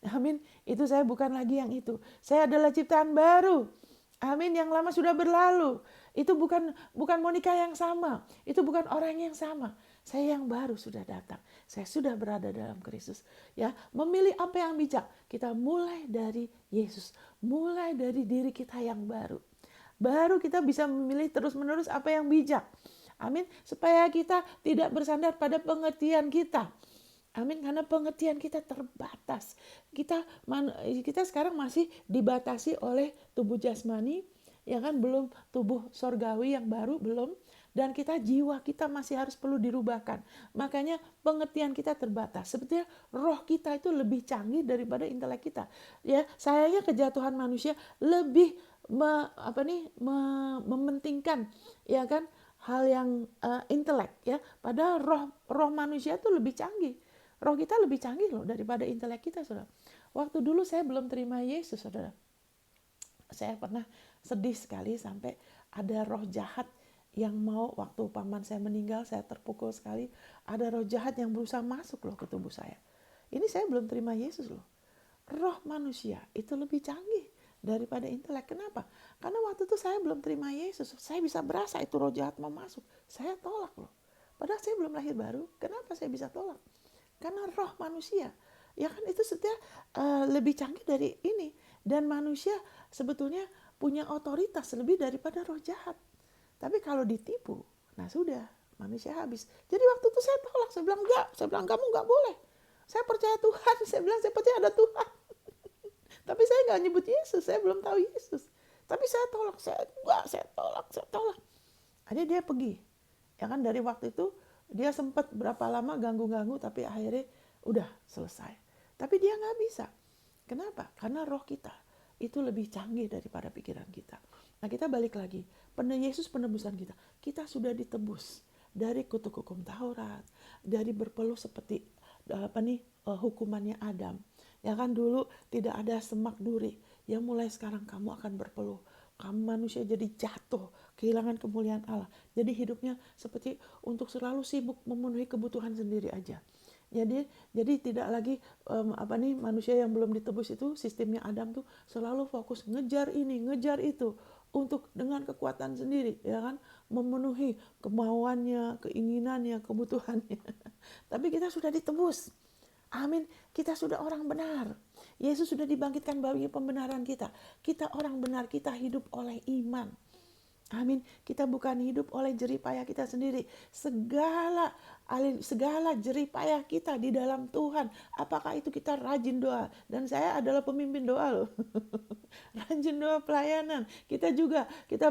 Amin. Itu saya bukan lagi yang itu. Saya adalah ciptaan baru. Amin, yang lama sudah berlalu. Itu bukan Monica yang sama. Itu bukan orang yang sama. Saya yang baru sudah datang. Saya sudah berada dalam Kristus. Ya, memilih apa yang bijak. Kita mulai dari Yesus. Mulai dari diri kita yang baru. Baru kita bisa memilih terus-menerus apa yang bijak. Amin. Supaya kita tidak bersandar pada pengertian kita. Amin, karena pengertian kita terbatas. Kita sekarang masih dibatasi oleh tubuh jasmani, ya kan, belum tubuh sorgawi yang baru, belum. Dan jiwa kita masih harus perlu dirubahkan. Makanya pengertian kita terbatas. Sepertinya roh kita itu lebih canggih daripada intelek kita. Ya, sayangnya kejatuhan manusia lebih mementingkan, ya kan, hal yang intelek, ya. Padahal roh manusia itu lebih canggih. Roh kita lebih canggih loh daripada intelek kita, saudara. Waktu dulu saya belum terima Yesus, saudara. Saya pernah sedih sekali sampai ada roh jahat yang mau, waktu paman saya meninggal, saya terpukul sekali. Ada roh jahat yang berusaha masuk loh ke tubuh saya. Ini saya belum terima Yesus loh. Roh manusia itu lebih canggih daripada intelek. Kenapa? Karena waktu itu saya belum terima Yesus. Saya bisa berasa itu roh jahat mau masuk. Saya tolak loh. Padahal saya belum lahir baru. Kenapa saya bisa tolak? Karena roh manusia, ya kan, itu setia lebih canggih dari ini. Dan manusia sebetulnya punya otoritas lebih daripada roh jahat. Tapi kalau ditipu, nah sudah, manusia habis. Jadi waktu itu saya tolak, saya bilang enggak, saya bilang kamu enggak boleh. Saya percaya Tuhan, saya bilang saya percaya ada Tuhan. Tapi saya enggak nyebut Yesus, saya belum tahu Yesus. Tapi saya tolak, saya tolak. Akhirnya dia pergi. Ya kan, dari waktu itu dia sempat berapa lama ganggu-ganggu, tapi akhirnya udah selesai. Tapi dia nggak bisa. Kenapa? Karena roh kita itu lebih canggih daripada pikiran kita. Nah, kita balik lagi. Yesus penebusan kita. Kita sudah ditebus dari kutuk hukum Taurat, dari berpeluh seperti hukumannya Adam. Ya kan, dulu tidak ada semak duri. Ya mulai sekarang kamu akan berpeluh. Kamu manusia jadi jatuh, kehilangan kemuliaan Allah. Jadi hidupnya seperti untuk selalu sibuk memenuhi kebutuhan sendiri aja. Jadi tidak lagi manusia yang belum ditebus itu, sistemnya Adam tuh selalu fokus ngejar ini, ngejar itu, untuk dengan kekuatan sendiri, ya kan, memenuhi kemauannya, keinginannya, kebutuhannya. Tapi kita sudah ditebus. Amin. Kita sudah orang benar. Yesus sudah dibangkitkan bagi pembenaran kita. Kita orang benar, kita hidup oleh iman. Amin. Kita bukan hidup oleh jerih payah kita sendiri. Segala jerih payah kita di dalam Tuhan. Apakah itu kita rajin doa? Dan saya adalah pemimpin doa loh. Rajin doa pelayanan. Kita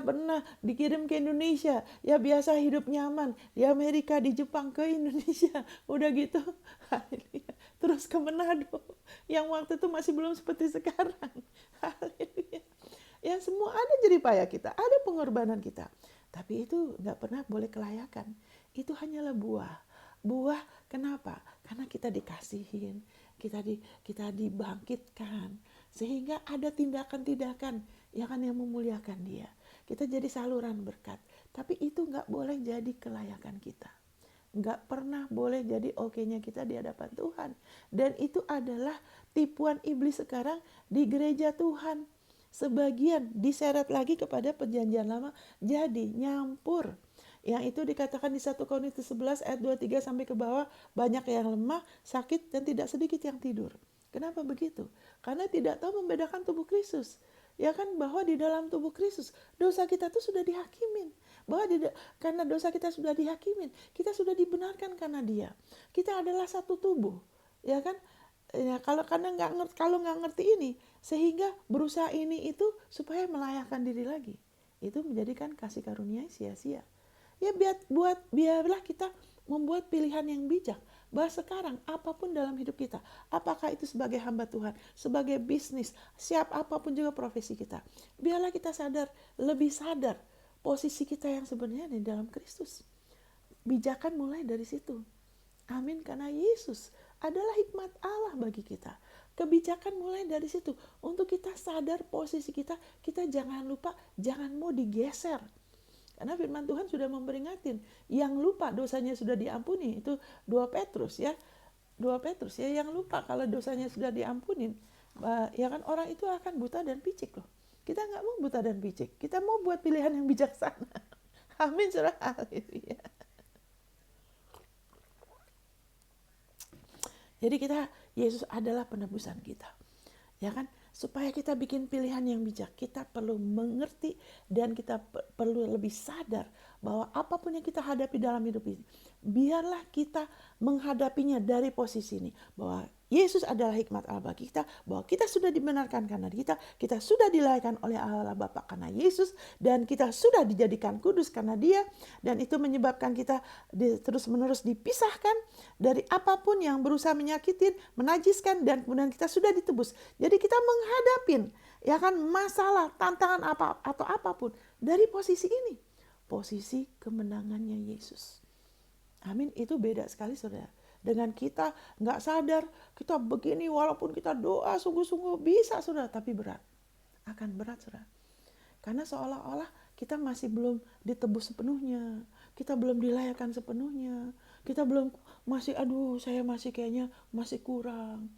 pernah dikirim ke Indonesia. Ya biasa hidup nyaman. Di Amerika, di Jepang, ke Indonesia. Udah gitu. Terus ke Manado. Yang waktu itu masih belum seperti sekarang. Haleluya. Ya semua ada jerih payah kita, ada pengorbanan kita. Tapi itu nggak pernah boleh kelayakan. Itu hanyalah buah. Buah kenapa? Karena kita dikasihin, kita dibangkitkan. Sehingga ada tindakan-tindakan yang memuliakan dia. Kita jadi saluran berkat. Tapi itu nggak boleh jadi kelayakan kita. Nggak pernah boleh jadi oke-nya kita di hadapan Tuhan. Dan itu adalah tipuan iblis sekarang di gereja Tuhan. Sebagian diseret lagi kepada perjanjian lama, jadi nyampur. Yang itu dikatakan di 1 Korintus 11 ayat 23 sampai ke bawah, banyak yang lemah, sakit, dan tidak sedikit yang tidur. Kenapa begitu? Karena tidak tahu membedakan tubuh Kristus. Ya kan, bahwa di dalam tubuh Kristus dosa kita tuh sudah dihakimin. Karena dosa kita sudah dihakimin, kita sudah dibenarkan karena Dia. Kita adalah satu tubuh, ya kan? Ya, kalau nggak ngerti ini, sehingga berusaha ini itu supaya melayakkan diri lagi, itu menjadikan kasih karunia sia-sia. Ya biarlah kita membuat pilihan yang bijak, bahwa sekarang apapun dalam hidup kita, apakah itu sebagai hamba Tuhan, sebagai bisnis, siap apapun juga profesi kita, biarlah kita lebih sadar posisi kita yang sebenarnya di dalam Kristus. Bijakan mulai dari situ. Amin, karena Yesus adalah hikmat Allah bagi kita. Kebijakan mulai dari situ. Untuk kita sadar posisi kita, kita jangan lupa, jangan mau digeser. Karena firman Tuhan sudah memperingatin, yang lupa dosanya sudah diampuni, itu 2 Petrus ya. 2 Petrus ya, yang lupa kalau dosanya sudah diampunin, ya kan orang itu akan buta dan picik loh. Kita nggak mau buta dan picik, kita mau buat pilihan yang bijaksana. Amin, saudara. Haleluya. Jadi Yesus adalah penebusan kita. Ya kan? Supaya kita bikin pilihan yang bijak, kita perlu mengerti dan kita perlu lebih sadar bahwa apapun yang kita hadapi dalam hidup ini, biarlah kita menghadapinya dari posisi ini. Bahwa Yesus adalah hikmat Allah bagi kita, bahwa kita sudah dibenarkan karena kita sudah dilayakkan oleh Allah Bapa karena Yesus, dan kita sudah dijadikan kudus karena Dia, dan itu menyebabkan kita terus-menerus dipisahkan dari apapun yang berusaha menyakitin, menajiskan, dan kemudian kita sudah ditebus. Jadi kita menghadapin ya kan masalah, tantangan atau apapun dari posisi ini, posisi kemenangannya Yesus. Amin, itu beda sekali saudara. Dengan kita nggak sadar, kita begini walaupun kita doa sungguh-sungguh bisa saudara, tapi berat. Akan berat saudara. Karena seolah-olah kita masih belum ditebus sepenuhnya. Kita belum dilayakkan sepenuhnya. Kita belum, saya masih kayaknya masih kurang.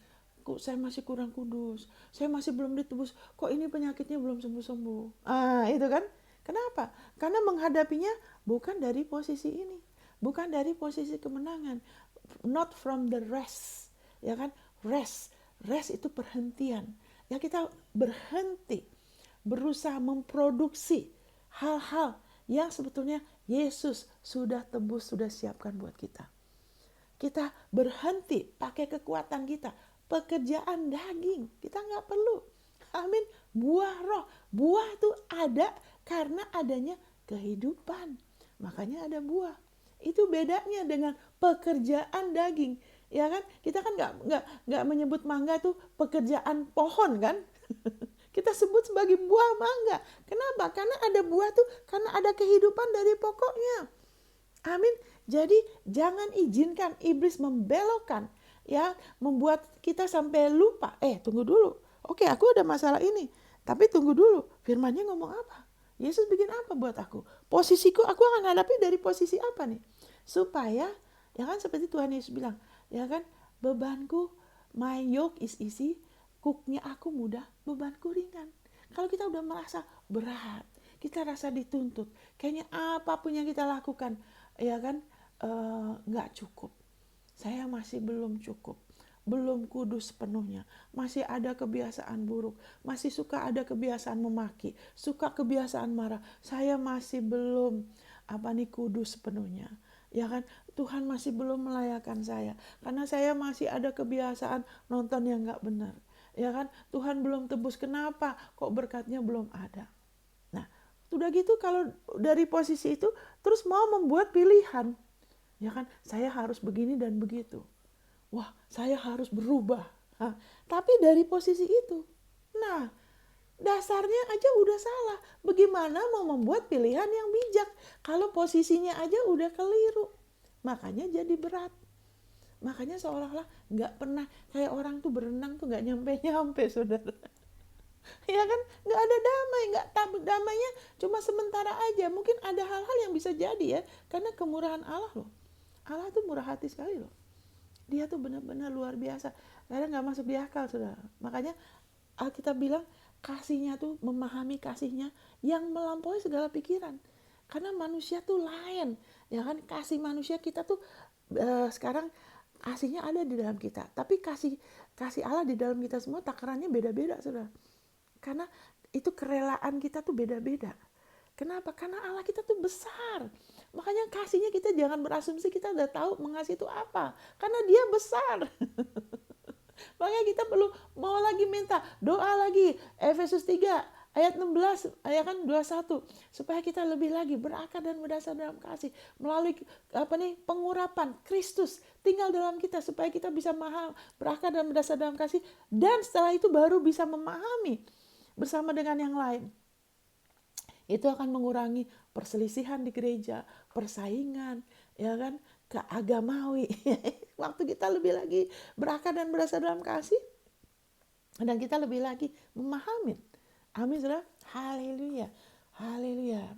Saya masih kurang kudus. Saya masih belum ditebus. Kok ini penyakitnya belum sembuh-sembuh. Itu kan. Kenapa? Karena menghadapinya bukan dari posisi ini. Bukan dari posisi kemenangan. Not from the rest. Ya kan? Rest itu perhentian. Ya kita berhenti. Berusaha memproduksi hal-hal yang sebetulnya Yesus sudah tebus, sudah siapkan buat kita. Kita berhenti pakai kekuatan kita. Pekerjaan daging. Kita nggak perlu. Amin. Buah roh. Buah itu ada karena adanya kehidupan. Makanya ada buah. Itu bedanya dengan pekerjaan daging, ya kan? Kita kan nggak menyebut mangga tuh pekerjaan pohon kan? Kita sebut sebagai buah mangga. Kenapa? Karena ada buah tuh, karena ada kehidupan dari pokoknya. Amin. Jadi jangan izinkan iblis membelokkan, ya, membuat kita sampai lupa. Tunggu dulu. Oke, aku ada masalah ini, tapi tunggu dulu. Firman-Nya ngomong apa? Yesus bikin apa buat aku? Posisiku, aku akan hadapi dari posisi apa nih? Supaya, ya kan seperti Tuhan Yesus bilang, ya kan, bebanku, my yoke is easy, kuknya aku mudah, bebanku ringan. Kalau kita udah merasa berat, kita rasa dituntut, kayaknya apapun yang kita lakukan, ya kan, nggak cukup. Saya masih belum cukup. belum kudus sepenuhnya, masih ada kebiasaan buruk, masih suka ada kebiasaan memaki, suka kebiasaan marah, saya masih belum kudus sepenuhnya. Ya kan, Tuhan masih belum melayakkan saya karena saya masih ada kebiasaan nonton yang nggak benar. Ya kan, Tuhan belum tebus, kenapa kok berkatnya belum ada. Nah, sudah gitu kalau dari posisi itu terus mau membuat pilihan, ya kan, saya harus begini dan begitu. Wah, saya harus berubah. Nah, tapi dari posisi itu, nah, dasarnya aja udah salah. Bagaimana mau membuat pilihan yang bijak kalau posisinya aja udah keliru? Makanya jadi berat. Makanya seolah-olah nggak pernah, kayak orang tuh berenang tuh nggak nyampe-nyampe, saudara. Ya kan, nggak ada damai, nggak damainya cuma sementara aja. Mungkin ada hal-hal yang bisa jadi ya, karena kemurahan Allah loh. Allah tuh murah hati sekali loh. Dia tuh benar-benar luar biasa. Kadang nggak masuk di akal, saudara. Makanya Alkitab bilang kasihnya tuh, memahami kasihnya yang melampaui segala pikiran. Karena manusia tuh lain, ya kan, kasih manusia kita tuh sekarang kasihnya ada di dalam kita, tapi kasih kasih Allah di dalam kita semua takarannya beda-beda, saudara. Karena itu kerelaan kita tuh beda-beda. Kenapa? Karena Allah kita tuh besar. Makanya kasihnya kita jangan berasumsi kita udah tahu mengasihi itu apa. Karena dia besar. Makanya kita perlu mau lagi minta doa lagi. Efesus 3 ayat 16 ayat kan 21 supaya kita lebih lagi berakar dan berdasar dalam kasih melalui pengurapan Kristus tinggal dalam kita supaya kita bisa berakar dan berdasar dalam kasih, dan setelah itu baru bisa memahami bersama dengan yang lain. Itu akan mengurangi perselisihan di gereja, persaingan, ya kan, keagamawi. Waktu kita lebih lagi berakar dan berdasar dalam kasih, dan kita lebih lagi memahami. Amin, saudara. Haleluya, haleluya.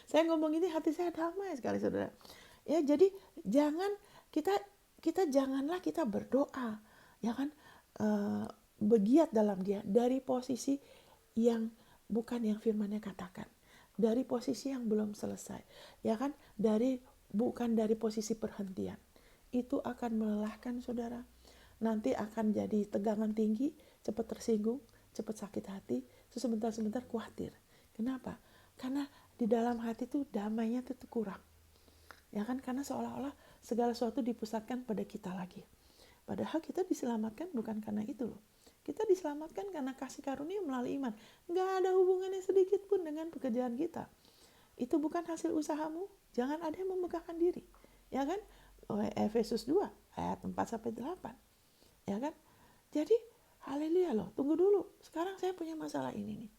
Saya ngomong ini hati saya damai sekali, saudara. Ya, jadi janganlah kita berdoa, ya kan, bergiat dalam dia dari posisi yang bukan yang firman-Nya katakan, dari posisi yang belum selesai, ya kan, bukan dari posisi perhentian. Itu akan melelahkan, saudara. Nanti akan jadi tegangan tinggi, cepat tersinggung, cepat sakit hati, sebentar-sebentar khawatir. Kenapa? Karena di dalam hati tuh damainya tuh kurang. Ya kan, karena seolah-olah segala sesuatu dipusatkan pada kita lagi. Padahal kita diselamatkan bukan karena itu loh. Kita diselamatkan karena kasih karunia melalui iman. Nggak ada hubungannya sedikit pun dengan pekerjaan kita. Itu bukan hasil usahamu. Jangan ada yang memegahkan diri. Ya kan? Efesus 2 ayat 4-8. Ya kan? Jadi haleluya loh. Tunggu dulu. Sekarang saya punya masalah ini nih.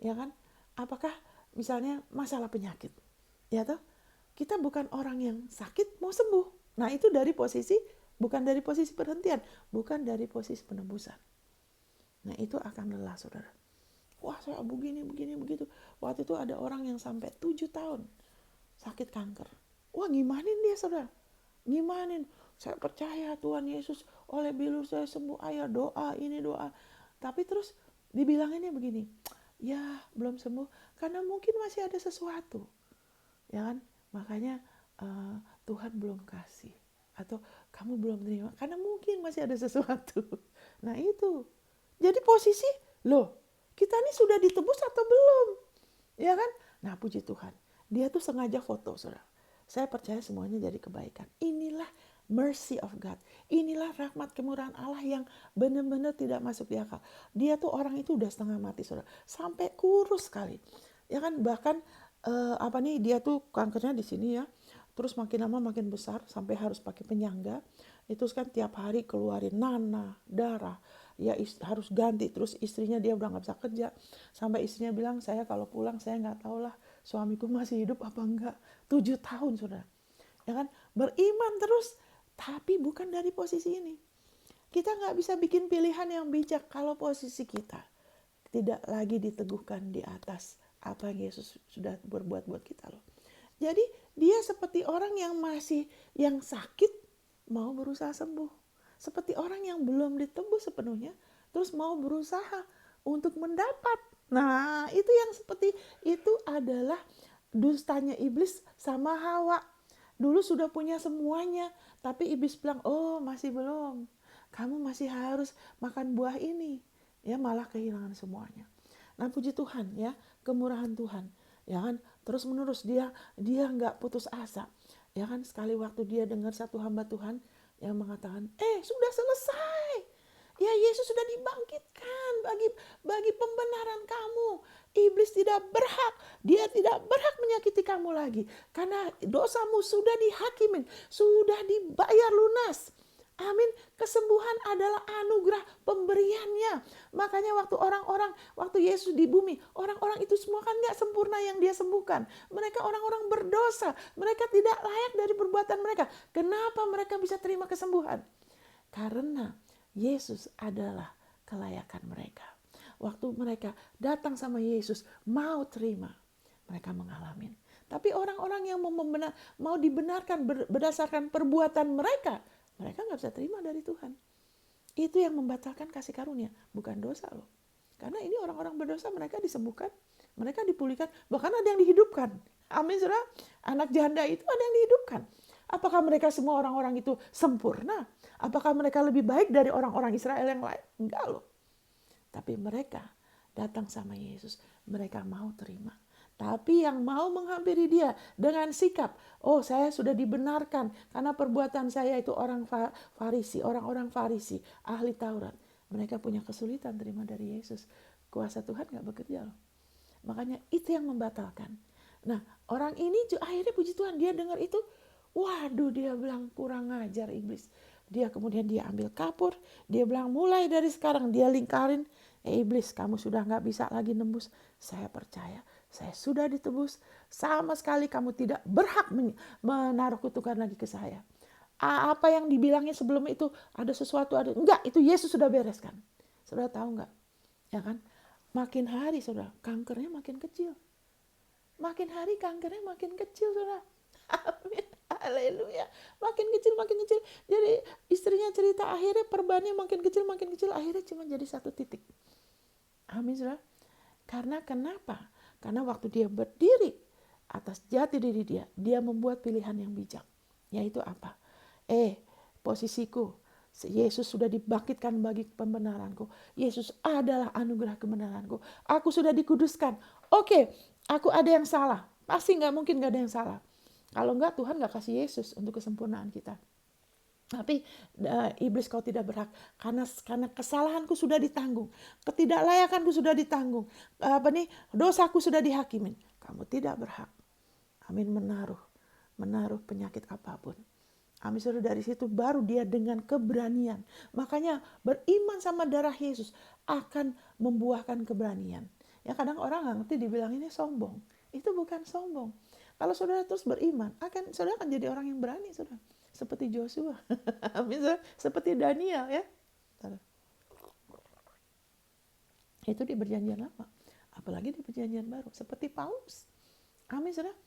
Ya kan? Apakah misalnya masalah penyakit? Ya toh? Kita bukan orang yang sakit mau sembuh. Nah, itu dari posisi, bukan dari posisi perhentian, bukan dari posisi penebusan. Nah, itu akan lelah, saudara. Wah, saya begini, begitu. Waktu itu ada orang yang sampai 7 tahun sakit kanker. Wah, gimanin dia, saudara. Gimanin. Saya percaya Tuhan Yesus, oleh bilur saya sembuh, ayo doa, ini doa. Tapi terus dibilanginnya begini, ya belum sembuh, karena mungkin masih ada sesuatu. Ya kan? Makanya Tuhan belum kasih. Atau kamu belum terima, karena mungkin masih ada sesuatu. Nah itu. Jadi posisi, loh, kita ini sudah ditebus atau belum? Ya kan? Nah, puji Tuhan. Dia tuh sengaja foto, saudara. Saya percaya semuanya jadi kebaikan. Inilah mercy of God. Inilah rahmat kemurahan Allah yang benar-benar tidak masuk di akal. Dia tuh orang itu udah setengah mati, saudara. Sampai kurus sekali. Ya kan, bahkan dia tuh kankernya di sini ya. Terus makin lama makin besar sampai harus pakai penyangga. Itu kan tiap hari keluarin nanah, darah. Ya harus ganti. Terus istrinya dia udah gak bisa kerja. Sampai istrinya bilang, saya kalau pulang saya gak tahu lah suamiku masih hidup apa enggak. 7 tahun, saudara. Ya kan, beriman terus. Tapi bukan dari posisi ini. Kita gak bisa bikin pilihan yang bijak kalau posisi kita tidak lagi diteguhkan di atas apa yang Yesus sudah berbuat buat kita loh. Jadi dia seperti orang yang sakit mau berusaha sembuh. Seperti orang yang belum ditebus sepenuhnya terus mau berusaha untuk mendapat. Nah, itu yang seperti itu adalah dustanya iblis sama Hawa. Dulu sudah punya semuanya, tapi iblis bilang, "Oh, masih belum. kamu masih harus makan buah ini. Ya, malah kehilangan semuanya. Nah, puji Tuhan ya, kemurahan Tuhan. Ya kan, terus menerus dia nggak putus asa. Ya kan, sekali waktu dia dengar satu hamba Tuhan yang mengatakan, sudah selesai. Ya, Yesus sudah dibangkitkan bagi pembenaran kamu. Iblis tidak berhak, dia tidak berhak menyakiti kamu lagi. Karena dosamu sudah dihakimin, sudah dibayar lunas. Amin. Kesembuhan adalah anugerah pemberiannya. Makanya waktu Yesus di bumi, orang-orang itu semua kan gak sempurna yang dia sembuhkan. Mereka orang-orang berdosa. Mereka tidak layak dari perbuatan mereka. Kenapa mereka bisa terima kesembuhan? Karena Yesus adalah kelayakan mereka. Waktu mereka datang sama Yesus, mau terima, mereka mengalami. Tapi orang-orang yang mau dibenarkan berdasarkan perbuatan mereka nggak bisa terima dari Tuhan. Itu yang membatalkan kasih karunia, bukan dosa loh. Karena ini orang-orang berdosa, mereka disembuhkan, mereka dipulihkan, bahkan ada yang dihidupkan. Amin, saudara. Anak janda itu ada yang dihidupkan. Apakah mereka semua orang-orang itu sempurna? Apakah mereka lebih baik dari orang-orang Israel yang lain? Enggak loh. Tapi mereka datang sama Yesus, mereka mau terima. Tapi yang mau menghampiri dia dengan sikap, saya sudah dibenarkan karena perbuatan saya itu orang Farisi, orang-orang Farisi, ahli Taurat. Mereka punya kesulitan terima dari Yesus. Kuasa Tuhan gak bekerja loh. Makanya itu yang membatalkan. Nah, orang ini akhirnya puji Tuhan, dia dengar itu, waduh, dia bilang kurang ajar iblis. Kemudian dia ambil kapur, dia bilang mulai dari sekarang dia lingkarin, iblis kamu sudah gak bisa lagi nembus, saya percaya. Saya sudah ditebus, sama sekali kamu tidak berhak menaruh kutukan lagi ke saya. Apa yang dibilangnya sebelum itu ada sesuatu, enggak, itu Yesus sudah bereskan. Saudara tahu enggak? Ya kan? Makin hari saudara, kankernya makin kecil. Makin hari kankernya makin kecil saudara. Amin. Haleluya. Makin kecil. Jadi istrinya cerita akhirnya perbannya makin kecil, akhirnya cuma jadi 1 titik. Amin saudara. Karena kenapa? Karena waktu dia berdiri atas jati diri dia membuat pilihan yang bijak. Yaitu apa? Posisiku, Yesus sudah dibangkitkan bagi pembenaranku. Yesus adalah anugerah kebenaranku. Aku sudah dikuduskan. Oke, aku ada yang salah. Pasti gak mungkin gak ada yang salah. Kalau enggak, Tuhan gak kasih Yesus untuk kesempurnaan kita. Tapi iblis kau tidak berhak karena kesalahanku sudah ditanggung, ketidaklayakanku sudah ditanggung, dosaku sudah dihakimin. Kamu tidak berhak. Amin, menaruh penyakit apapun. Amin, saudara, dari situ baru dia dengan keberanian. Makanya beriman sama darah Yesus akan membuahkan keberanian. Ya kadang orang nggak ngerti dibilang ini sombong. Itu bukan sombong. Kalau saudara terus beriman, saudara akan jadi orang yang berani, saudara. Seperti Joshua, seperti Daniel ya. Itu di perjanjian lama. Apalagi di perjanjian baru. Seperti Paulus. Amin saudara.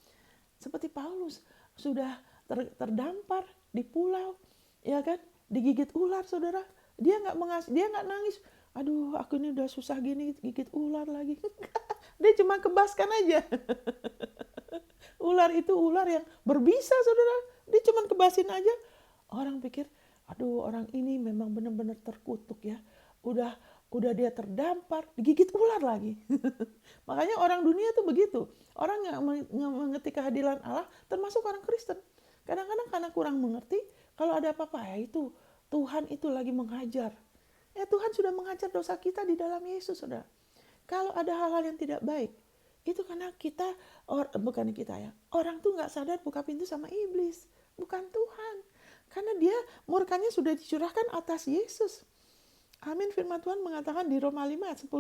Seperti Paulus. Sudah terdampar di pulau. Ya kan. Digigit ular saudara. Dia gak nangis. Aduh aku ini udah susah gini gigit ular lagi. Dia cuma kebaskan aja. Ular itu ular yang berbisa saudara. Dia cuma kebasin aja. Orang pikir, aduh orang ini memang benar-benar terkutuk ya. Udah dia terdampar, digigit ular lagi. Makanya orang dunia tuh begitu. Orang yang mengerti keadilan Allah, termasuk orang Kristen. Kadang-kadang karena kurang mengerti, kalau ada apa-apa ya itu Tuhan itu lagi menghajar. Ya Tuhan sudah menghajar dosa kita di dalam Yesus, saudara. Kalau ada hal-hal yang tidak baik, itu karena bukan kita ya. Orang tuh gak sadar buka pintu sama iblis. Bukan Tuhan. Karena dia murkanya sudah dicurahkan atas Yesus. Amin. Firman Tuhan mengatakan di Roma 5 ayat 10.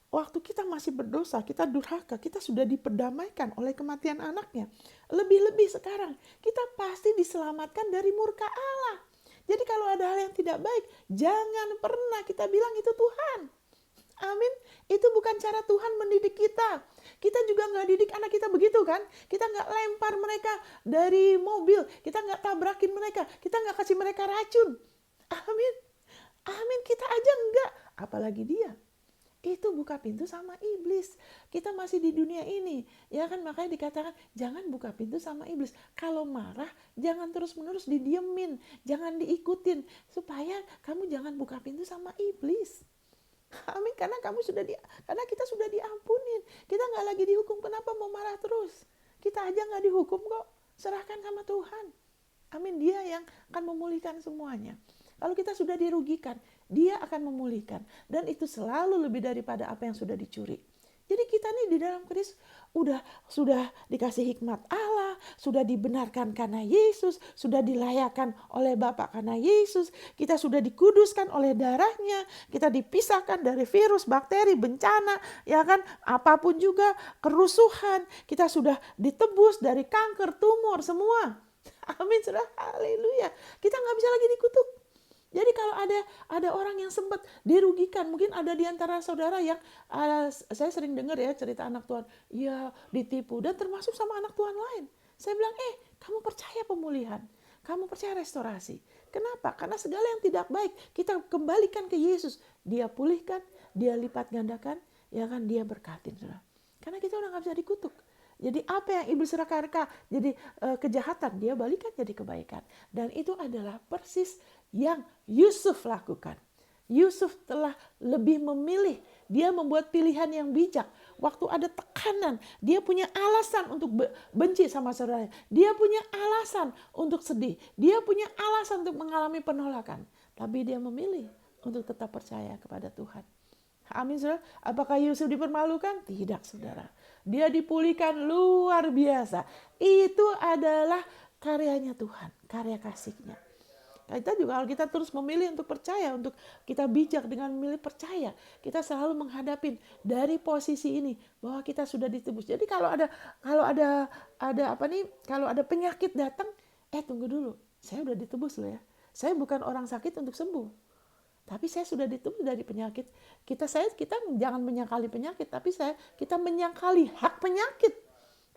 Waktu kita masih berdosa, kita durhaka, kita sudah diperdamaikan oleh kematian anaknya. Lebih-lebih sekarang, kita pasti diselamatkan dari murka Allah. Jadi kalau ada hal yang tidak baik, jangan pernah kita bilang itu Tuhan. Amin. Itu bukan cara Tuhan mendidik kita. Kita juga gak didik anak kita begitu kan. Kita gak lempar mereka dari mobil. Kita gak tabrakin mereka. Kita gak kasih mereka racun. Amin. Amin. Kita aja enggak. Apalagi dia. itu buka pintu sama iblis. Kita masih di dunia ini, ya kan, makanya dikatakan jangan buka pintu sama iblis. Kalau marah jangan terus-menerus didiemin, jangan diikutin, supaya kamu jangan buka pintu sama iblis. Amin, karena kita sudah diampunin, kita nggak lagi dihukum. Kenapa mau marah terus? Kita aja nggak dihukum kok. Serahkan sama Tuhan. Amin, Dia yang akan memulihkan semuanya. Kalau kita sudah dirugikan, Dia akan memulihkan. Dan itu selalu lebih daripada apa yang sudah dicuri. Jadi kita nih di dalam Kristus sudah dikasih hikmat Allah, sudah dibenarkan karena Yesus, sudah dilayakkan oleh Bapa karena Yesus, kita sudah dikuduskan oleh darahnya, kita dipisahkan dari virus, bakteri, bencana, ya kan, apapun juga, kerusuhan, kita sudah ditebus dari kanker, tumor, semua. Amin, saudara, haleluya. Kita nggak bisa lagi dikutuk. Jadi kalau ada orang yang sempat dirugikan, mungkin ada di antara saudara yang saya sering dengar ya cerita anak Tuhan, ya ditipu, dan termasuk sama anak Tuhan lain. Saya bilang, kamu percaya pemulihan, kamu percaya restorasi. Kenapa? Karena segala yang tidak baik kita kembalikan ke Yesus. Dia pulihkan, Dia lipat gandakan, ya kan, Dia berkatin, saudara. Karena kita udah nggak bisa dikutuk. Jadi apa yang iblis reka-reka jadi kejahatan, Dia balikan jadi kebaikan. Dan itu adalah persis yang Yusuf lakukan. Yusuf telah lebih memilih, dia membuat pilihan yang bijak. Waktu ada tekanan, dia punya alasan untuk benci sama saudaranya. Dia punya alasan untuk sedih. Dia punya alasan untuk mengalami penolakan. Tapi dia memilih untuk tetap percaya kepada Tuhan. Amin, saudara. Apakah Yusuf dipermalukan? Tidak, saudara. Dia dipulihkan luar biasa. Itu adalah karyanya Tuhan, karya kasih-Nya. Kita juga kalau kita terus memilih untuk percaya, untuk kita bijak dengan memilih percaya, kita selalu menghadapin dari posisi ini bahwa kita sudah ditebus. Jadi kalau ada penyakit datang, tunggu dulu, saya udah ditebus loh ya. Saya bukan orang sakit untuk sembuh, tapi saya sudah ditebus dari penyakit. Kita jangan menyangkali penyakit, tapi kita menyangkali hak penyakit.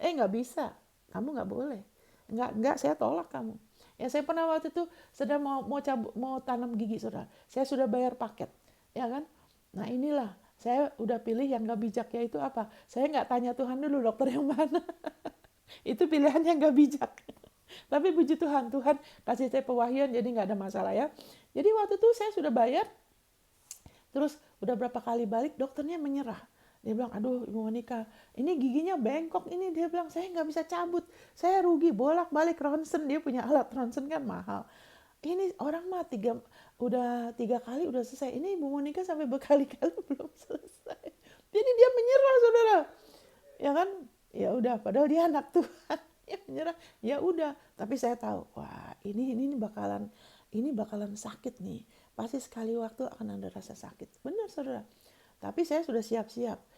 Nggak bisa, kamu nggak boleh, nggak, saya tolak kamu. Ya, saya pernah waktu itu sedang mau tanam gigi, saudara. Saya sudah bayar paket, ya kan? Nah inilah, saya udah pilih yang gak bijak, yaitu apa? Saya nggak tanya Tuhan dulu dokter yang mana. Itu pilihan yang gak bijak. Tapi puji Tuhan, Tuhan kasih saya pewahyuan, jadi nggak ada masalah ya. Jadi waktu itu saya sudah bayar, terus udah berapa kali balik, dokternya menyerah. Dia bilang, aduh Ibu Monica, ini giginya bengkok ini. Dia bilang, saya nggak bisa cabut. Saya rugi, bolak-balik ronsen. Dia punya alat ronsen kan mahal. Ini orang mah udah 3 kali udah selesai. Ini Ibu Monica sampai berkali-kali belum selesai. Jadi dia menyerah, saudara. Ya kan? Ya udah, padahal dia anak Tuhan. Dia menyerah. Ya udah. Tapi saya tahu, wah ini bakalan sakit nih. Pasti sekali waktu akan ada rasa sakit. Benar, saudara. Tapi saya sudah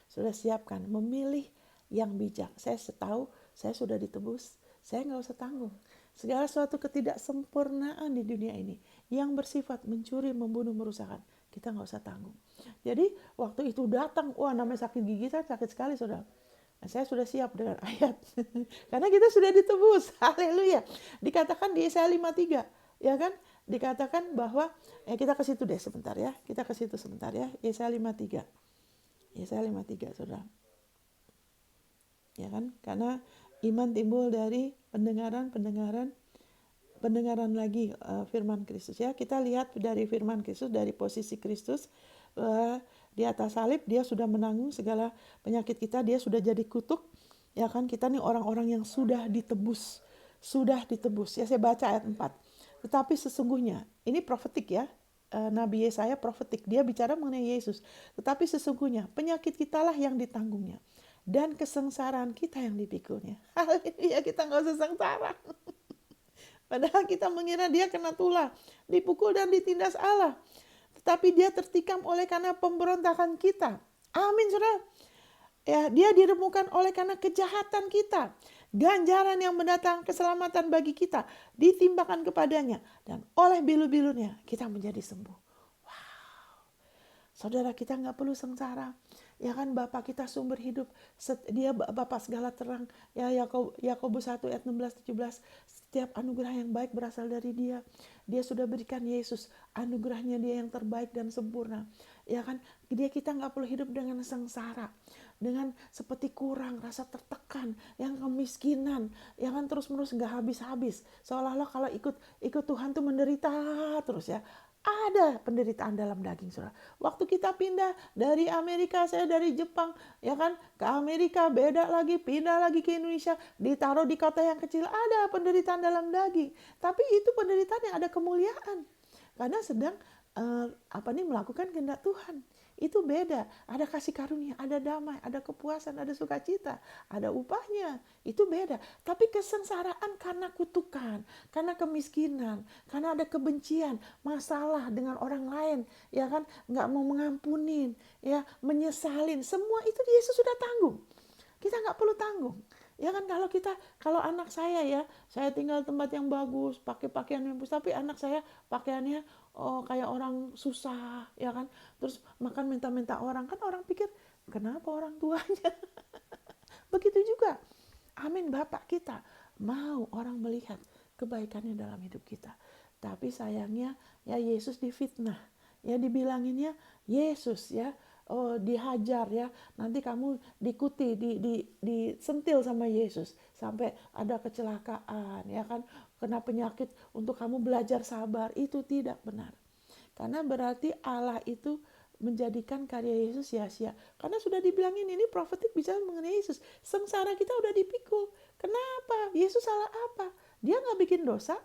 sudah siapkan, memilih yang bijak. Saya tahu, saya sudah ditebus, saya nggak usah tanggung. Segala suatu ketidaksempurnaan di dunia ini yang bersifat mencuri, membunuh, merusakkan, kita nggak usah tanggung. Jadi waktu itu datang, wah namanya sakit gigi, saya sakit sekali, saudara. Nah, saya sudah siap dengan ayat. Karena kita sudah ditebus, haleluya. Dikatakan di Yesaya 53, ya kan? Dikatakan bahwa kita ke situ deh sebentar ya. Kita ke situ sebentar ya. Yesaya 53. Yesaya 53, saudara. Ya kan? Karena iman timbul dari pendengaran lagi firman Kristus ya. Kita lihat dari firman Kristus, dari posisi Kristus di atas salib, dia sudah menanggung segala penyakit kita, dia sudah jadi kutuk. Ya kan? Kita nih orang-orang yang sudah ditebus. Ya, saya baca ayat 4. Tetapi sesungguhnya, ini profetik ya, Nabi Yesaya profetik, dia bicara mengenai Yesus. Tetapi sesungguhnya penyakit kitalah yang ditanggungnya, dan kesengsaraan kita yang dipikulnya. Haleluya, kita gak usah sengsara. Padahal kita mengira dia kena tulah, dipukul dan ditindas Allah. Tetapi dia tertikam oleh karena pemberontakan kita. Amin, saudara. Ya, dia diremukkan oleh karena kejahatan kita. Ganjaran yang mendatangkan keselamatan bagi kita ditimpakan kepadanya, dan oleh bilu-bilunya kita menjadi sembuh. Wow, saudara, kita nggak perlu sengsara. Ya kan, Bapak kita sumber hidup, dia Bapak segala terang. Ya, Yakobus 1 ayat 16-17, setiap anugerah yang baik berasal dari Dia. Dia sudah berikan Yesus, anugerahnya Dia yang terbaik dan sempurna. ya kan? Kita nggak perlu hidup dengan sengsara, dengan seperti kurang, rasa tertekan, yang kemiskinan, ya kan, terus menerus nggak habis-habis, seolah-olah kalau ikut Tuhan tuh menderita terus ya. Ada penderitaan dalam daging, saudara. Waktu kita pindah dari Amerika, saya dari Jepang, ya kan, ke Amerika, beda lagi, pindah lagi ke Indonesia, ditaruh di kota yang kecil, ada penderitaan dalam daging. Tapi itu penderitaan yang ada kemuliaan, karena sedang melakukan kehendak Tuhan. Itu beda. Ada kasih karunia, ada damai, ada kepuasan, ada sukacita, ada upahnya. Itu beda. Tapi kesengsaraan karena kutukan, karena kemiskinan, karena ada kebencian, masalah dengan orang lain, ya kan, nggak mau mengampunin, ya, menyesalin, semua itu Yesus sudah tanggung. Kita nggak perlu tanggung. Ya kan, kalau anak saya, ya, saya tinggal tempat yang bagus, pakai pakaian yang bagus, tapi anak saya pakaiannya kayak orang susah, ya kan, terus makan minta-minta orang, kan orang pikir kenapa orang tuanya. Begitu juga, amin, Bapak kita mau orang melihat kebaikannya dalam hidup kita. Tapi sayangnya, ya, Yesus difitnah, ya, dibilanginnya Yesus, ya, dihajar, ya, nanti kamu disentil sama Yesus sampai ada kecelakaan, ya kan, kena penyakit untuk kamu belajar sabar. Itu tidak benar, karena berarti Allah itu menjadikan karya Yesus sia-sia. Karena sudah dibilangin, ini profetik bicara mengenai Yesus. Sengsara kita udah dipikul. Kenapa? Yesus salah apa? Dia nggak bikin dosa.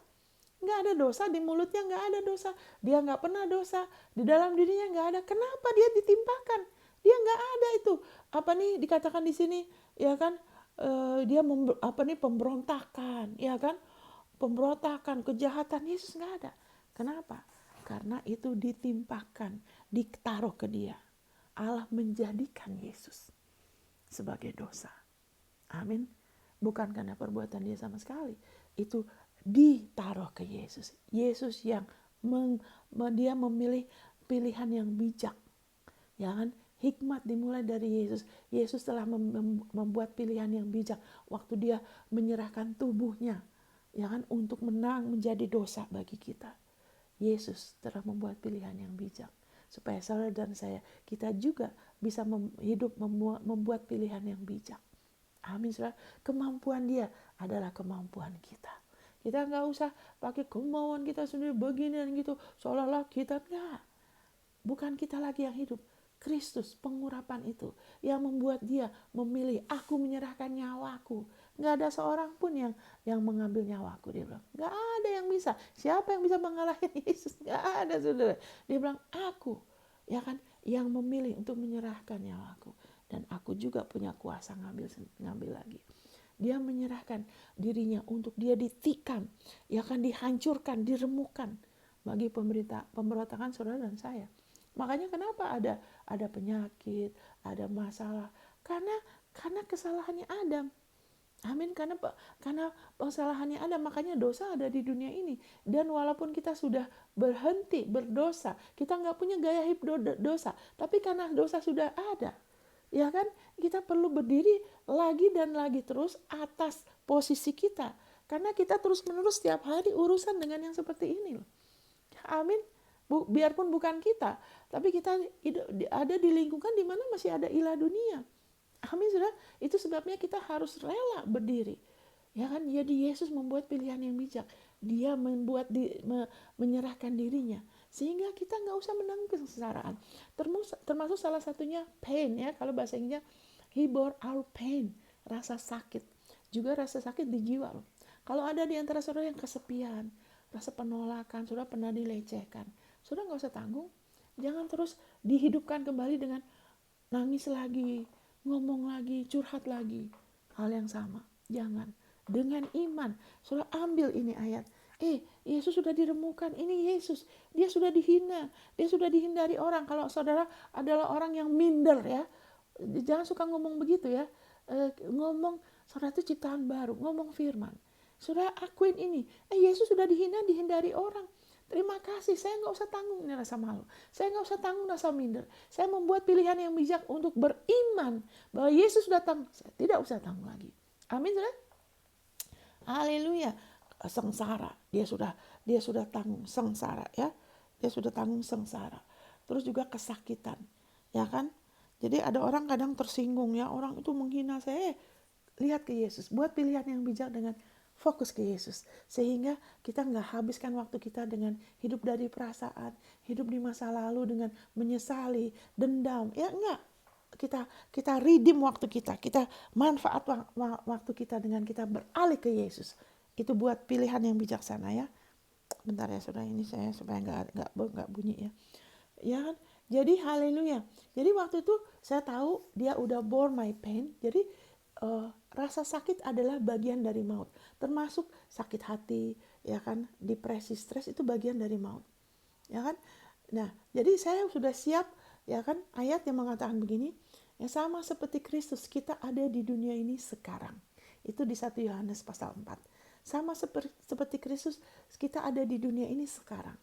Nggak ada dosa, di mulutnya nggak ada dosa. Dia nggak pernah dosa. Di dalam dirinya nggak ada. Kenapa dia ditimpakan? Dia nggak ada itu. Dikatakan di sini, ya kan? Dia pemberontakan, ya kan? Pemberontakan, kejahatan. Yesus nggak ada. Kenapa? Karena itu ditimpakan, ditaruh ke dia. Allah menjadikan Yesus sebagai dosa. Amin. Bukan karena perbuatan dia sama sekali. Itu ditaruh ke Yesus. Yesus yang dia memilih pilihan yang bijak. Ya kan? Hikmat dimulai dari Yesus. Yesus telah membuat pilihan yang bijak waktu dia menyerahkan tubuhnya, ya kan, untuk menjadi dosa bagi kita. Yesus telah membuat pilihan yang bijak supaya saudara dan saya, kita juga bisa membuat pilihan yang bijak. Amin, saudara. Kemampuan dia adalah kemampuan kita. Kita nggak usah pakai kemauan kita sendiri begini dan gitu, seolah-olah kita nggak. Bukan kita lagi yang hidup. Kristus, pengurapan itu yang membuat dia memilih, aku menyerahkan nyawaku. Nggak ada seorang pun yang mengambil nyawaku, dia bilang. Nggak ada yang bisa. Siapa yang bisa mengalahkan Yesus? Nggak ada, saudara. Dia bilang, aku, ya kan, yang memilih untuk menyerahkan nyawaku. Dan aku juga punya kuasa ngambil lagi. Dia menyerahkan dirinya untuk dia ditikam, ya kan, dihancurkan, diremukkan bagi pemberontakan saudara dan saya. Makanya kenapa ada penyakit, ada masalah, karena kesalahannya Adam. Amin, karena kesalahannya Adam, makanya dosa ada di dunia ini. Dan walaupun kita sudah berhenti berdosa, kita nggak punya gaya hidup dosa, tapi karena dosa sudah ada, ya kan, kita perlu berdiri lagi dan lagi terus atas posisi kita, karena kita terus menerus setiap hari urusan dengan yang seperti ini loh. Amin. Biarpun bukan kita, tapi kita ada di lingkungan di mana masih ada ilah dunia. Amin, saudara. Itu sebabnya kita harus rela berdiri. Ya kan, jadi Yesus membuat pilihan yang bijak. Dia menyerahkan dirinya. Sehingga kita nggak usah menanggung kesengsaraan. Termasuk salah satunya pain, ya. Kalau bahasa Inggrisnya, he bore our pain. Rasa sakit. Juga rasa sakit di jiwa loh. Kalau ada di antara saudara yang kesepian, rasa penolakan, saudara pernah dilecehkan, saudara nggak usah tanggung. Jangan terus dihidupkan kembali dengan nangis lagi, ngomong lagi, curhat lagi. Hal yang sama. Jangan. Dengan iman, saudara ambil ini ayat. Yesus sudah diremukkan. Ini Yesus. Dia sudah dihina. Dia sudah dihindari orang. Kalau saudara adalah orang yang minder, ya, jangan suka ngomong begitu, ya. Ngomong, saudara itu ciptaan baru. Ngomong firman. Saudara akuin ini. Yesus sudah dihindari orang. Terima kasih, saya nggak usah tanggung ini rasa malu. Saya nggak usah tanggung rasa minder. Saya membuat pilihan yang bijak untuk beriman bahwa Yesus datang. Saya tidak usah tanggung lagi. Amin, saudara. Haleluya. Sengsara, dia sudah tanggung sengsara, ya. Dia sudah tanggung sengsara. terus juga kesakitan, ya kan? Jadi ada orang kadang tersinggung ya, orang itu menghina saya. Lihat ke Yesus, buat pilihan yang bijak dengan fokus ke Yesus, sehingga kita nggak habiskan waktu kita dengan hidup dari perasaan, hidup di masa lalu dengan menyesali, dendam, ya enggak. Kita redeem waktu kita manfaat waktu kita dengan kita beralih ke Yesus. Itu buat pilihan yang bijaksana ya. Bentar ya saudara, ini saya supaya nggak bunyi ya. Ya kan? Jadi haleluya. Jadi waktu itu saya tahu dia udah bore my pain. Jadi rasa sakit adalah bagian dari maut. Termasuk sakit hati, ya kan, depresi, stres itu bagian dari maut. Ya kan? Nah, jadi saya sudah siap, ya kan, ayat yang mengatakan begini, yang sama seperti Kristus kita ada di dunia ini sekarang. Itu di 1 Yohanes pasal 4. Sama seperti Kristus kita ada di dunia ini sekarang.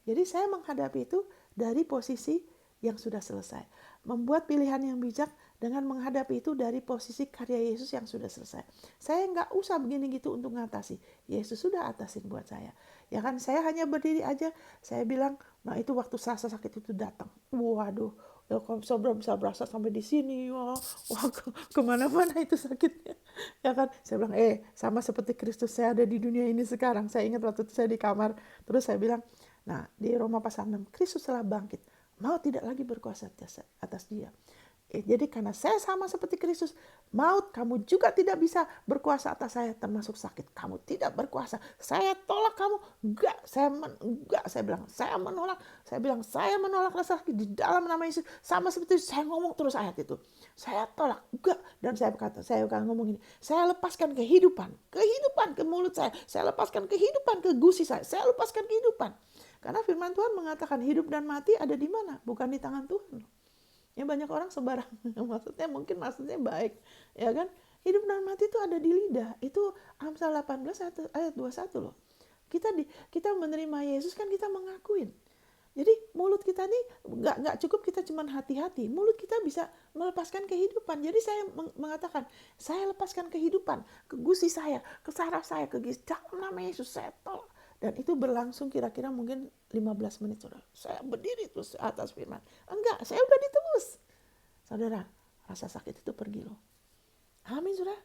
Jadi saya menghadapi itu dari posisi yang sudah selesai. Membuat pilihan yang bijak dengan menghadapi itu dari posisi karya Yesus yang sudah selesai. Saya nggak usah begini gitu untuk ngatasi. Yesus sudah atasin buat saya. Ya kan, saya hanya berdiri aja. Saya bilang, nah itu waktu rasa sakit itu datang. Waduh, ya kalau bisa berasa sampai di sini. Wah kemana-mana itu sakitnya. Ya kan, saya bilang, sama seperti Kristus saya ada di dunia ini sekarang. Saya ingat waktu itu saya di kamar. Terus saya bilang, nah, di Roma pasal 6, Kristus telah bangkit. Maut tidak lagi berkuasa atas dia. Jadi karena saya sama seperti Kristus, maut kamu juga tidak bisa berkuasa atas saya, termasuk sakit. Kamu tidak berkuasa. Saya tolak kamu. Enggak, saya bilang, saya menolak rasa sakit di dalam nama Yesus. Sama seperti saya ngomong terus ayat itu. Saya tolak, enggak. Dan saya akan ngomong ini. Saya lepaskan kehidupan ke mulut saya. Saya lepaskan kehidupan ke gusi saya lepaskan kehidupan. Karena firman Tuhan mengatakan hidup dan mati ada di mana? Bukan di tangan Tuhan. Ya banyak orang sembarang, maksudnya baik, ya kan? Hidup dan mati itu ada di lidah. Itu Amsal 18 ayat 21 loh. Kita menerima Yesus kan kita mengakuin. Jadi mulut kita nih nggak cukup kita cuman hati-hati. Mulut kita bisa melepaskan kehidupan. Jadi saya mengatakan, saya lepaskan kehidupan ke gusi saya, ke saraf saya, ke dalam nama Yesus saya tolak. Dan itu berlangsung kira-kira mungkin 15 menit, saudara. Saya berdiri terus atas firman. Enggak, saya udah ditebus. Saudara, rasa sakit itu pergi loh. Amin, saudara.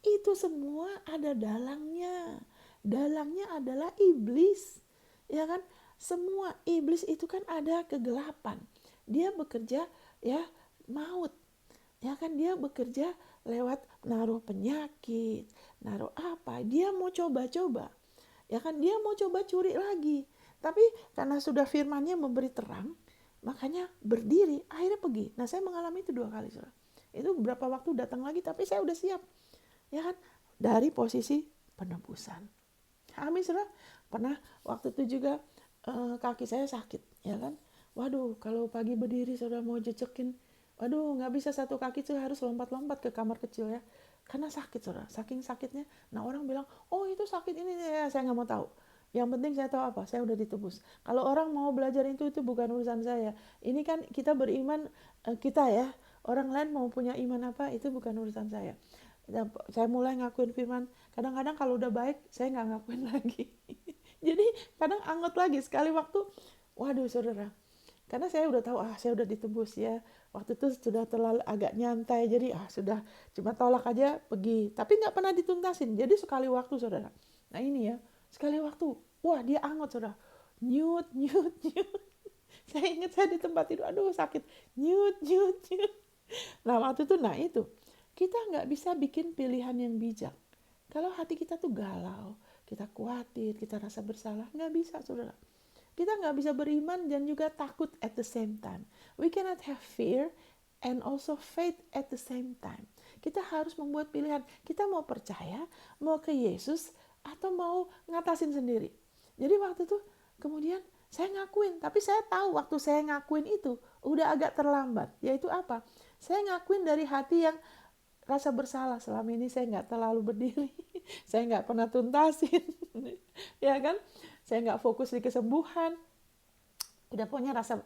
Itu semua ada dalangnya. Dalangnya adalah iblis. Ya kan? Semua iblis itu kan ada kegelapan. Dia bekerja ya maut. Ya kan, dia bekerja lewat naruh penyakit, naruh apa. Dia mau coba-coba. Ya kan, dia mau coba curi lagi. Tapi karena sudah firmannya memberi terang, makanya berdiri, akhirnya pergi. Nah, saya mengalami itu 2 kali, saudara. Itu beberapa waktu datang lagi, tapi saya udah siap. Ya kan, dari posisi penebusan. Amin, saudara. Pernah waktu itu juga kaki saya sakit, ya kan. Waduh, kalau pagi berdiri saudara mau jecekin, waduh nggak bisa satu kaki tuh harus lompat-lompat ke kamar kecil ya. Karena sakit saudara, saking sakitnya. Nah orang bilang, oh itu sakit ini ya, saya nggak mau tahu. Yang penting saya tahu apa, saya udah ditebus. Kalau orang mau belajar itu bukan urusan saya. Ini kan kita beriman, kita ya. Orang lain mau punya iman apa, itu bukan urusan saya. Saya mulai ngakuin firman. Kadang-kadang kalau udah baik, saya nggak ngakuin lagi. Jadi kadang anget lagi sekali waktu, waduh saudara. Karena saya udah tahu, saya udah ditebus ya. Waktu itu sudah terlalu agak nyantai, jadi sudah cuma tolak aja pergi. Tapi nggak pernah dituntasin. Jadi sekali waktu saudara. Nah ini ya, sekali waktu, wah dia anget saudara. Nyut. Saya ingat saya di tempat tidur, aduh sakit. Nyut. Nah waktu itu, kita nggak bisa bikin pilihan yang bijak. Kalau hati kita tuh galau, kita khawatir, kita rasa bersalah, nggak bisa saudara. Kita nggak bisa beriman dan juga takut at the same time. We cannot have fear and also faith at the same time. Kita harus membuat pilihan. Kita mau percaya, mau ke Yesus, atau mau ngatasin sendiri. Jadi waktu itu kemudian saya ngakuin. Tapi saya tahu waktu saya ngakuin itu udah agak terlambat. Yaitu apa? Saya ngakuin dari hati yang rasa bersalah. Selama ini saya nggak terlalu berdiri. Saya nggak pernah tuntasin. Ya kan? Saya nggak fokus di kesembuhan. Udah punya rasa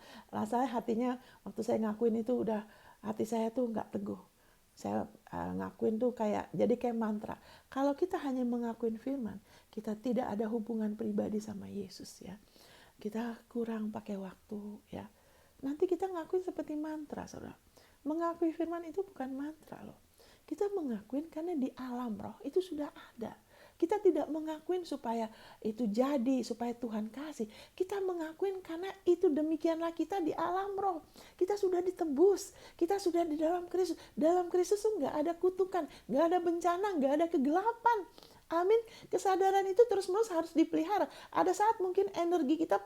hatinya waktu saya ngakuin itu udah hati saya tuh nggak teguh. Saya ngakuin tuh kayak mantra. Kalau kita hanya mengakuin firman, kita tidak ada hubungan pribadi sama Yesus ya. Kita kurang pakai waktu ya. nanti kita ngakuin seperti mantra, saudara. Mengakui firman itu bukan mantra loh. Kita mengakuin karena di alam roh itu sudah ada. Kita tidak mengakuin supaya itu jadi, supaya Tuhan kasih. Kita mengakuin karena itu demikianlah kita di alam roh. Kita sudah ditebus, kita sudah di dalam Kristus. Dalam Kristus tuh nggak ada kutukan, nggak ada bencana, nggak ada kegelapan. Amin. Kesadaran itu terus-menerus harus dipelihara. Ada saat mungkin energi kita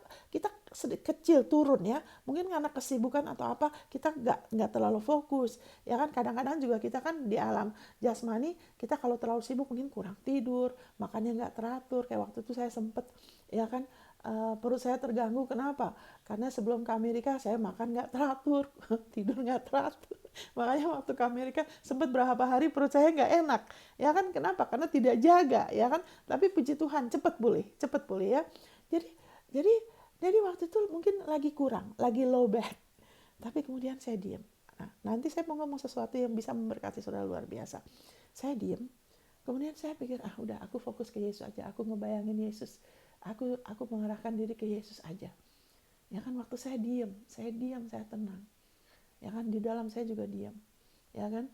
kecil turun ya. Mungkin karena kesibukan atau apa kita nggak terlalu fokus. Ya kan kadang-kadang juga kita kan di alam jasmani kita kalau terlalu sibuk mungkin kurang tidur, makannya nggak teratur. Kayak waktu itu saya sempet ya kan perut saya terganggu. Kenapa? Karena sebelum ke Amerika saya makan nggak teratur, tidur nggak teratur. Makanya waktu ke Amerika sempat berapa hari perut saya nggak enak. Ya kan kenapa? Karena tidak jaga, ya kan? Tapi puji Tuhan cepat pulih ya. Jadi jadi jadi waktu itu mungkin lagi kurang, lagi low bad. Tapi kemudian saya diam. Nah, nanti saya mau ngomong sesuatu yang bisa memberkati saudara luar biasa. Saya diam. Kemudian saya pikir, udah aku fokus ke Yesus aja. Aku ngebayangin Yesus. Aku mengerahkan diri ke Yesus aja. Ya kan waktu saya diam, saya tenang. Ya kan di dalam saya juga diam. Ya kan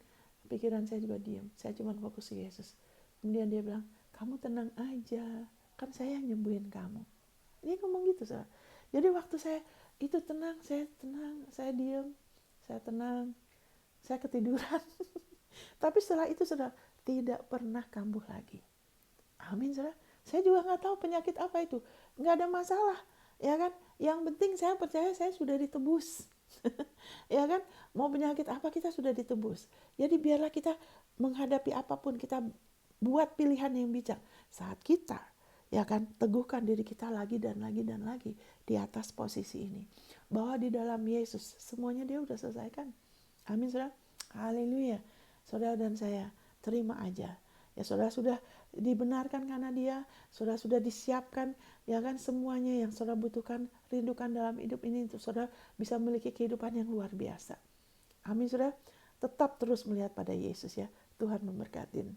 pikiran saya juga diam. Saya cuma fokus ke Yesus. Kemudian dia bilang, kamu tenang aja. Kan saya yang nyembuhin kamu. Dia ngomong gitu, saudara. Jadi waktu saya itu tenang, saya diam, saya tenang, saya ketiduran. Tapi setelah itu saudara, tidak pernah kambuh lagi. Amin, saudara. Saya juga nggak tahu penyakit apa itu. Nggak ada masalah, ya kan? Yang penting saya percaya saya sudah ditebus. Ya kan? Mau penyakit apa kita sudah ditebus. Jadi biarlah kita menghadapi apapun, kita buat pilihan yang bijak. Saat kita ya kan teguhkan diri kita lagi dan lagi dan lagi di atas posisi ini. Bahwa di dalam Yesus semuanya dia udah selesaikan. Amin, saudara. Haleluya. Saudara dan saya terima aja. Ya saudara sudah dibenarkan karena dia, saudara sudah disiapkan ya kan semuanya yang saudara butuhkan, rindukan dalam hidup ini untuk saudara bisa memiliki kehidupan yang luar biasa. Amin, saudara. Tetap terus melihat pada Yesus ya. Tuhan memberkatin.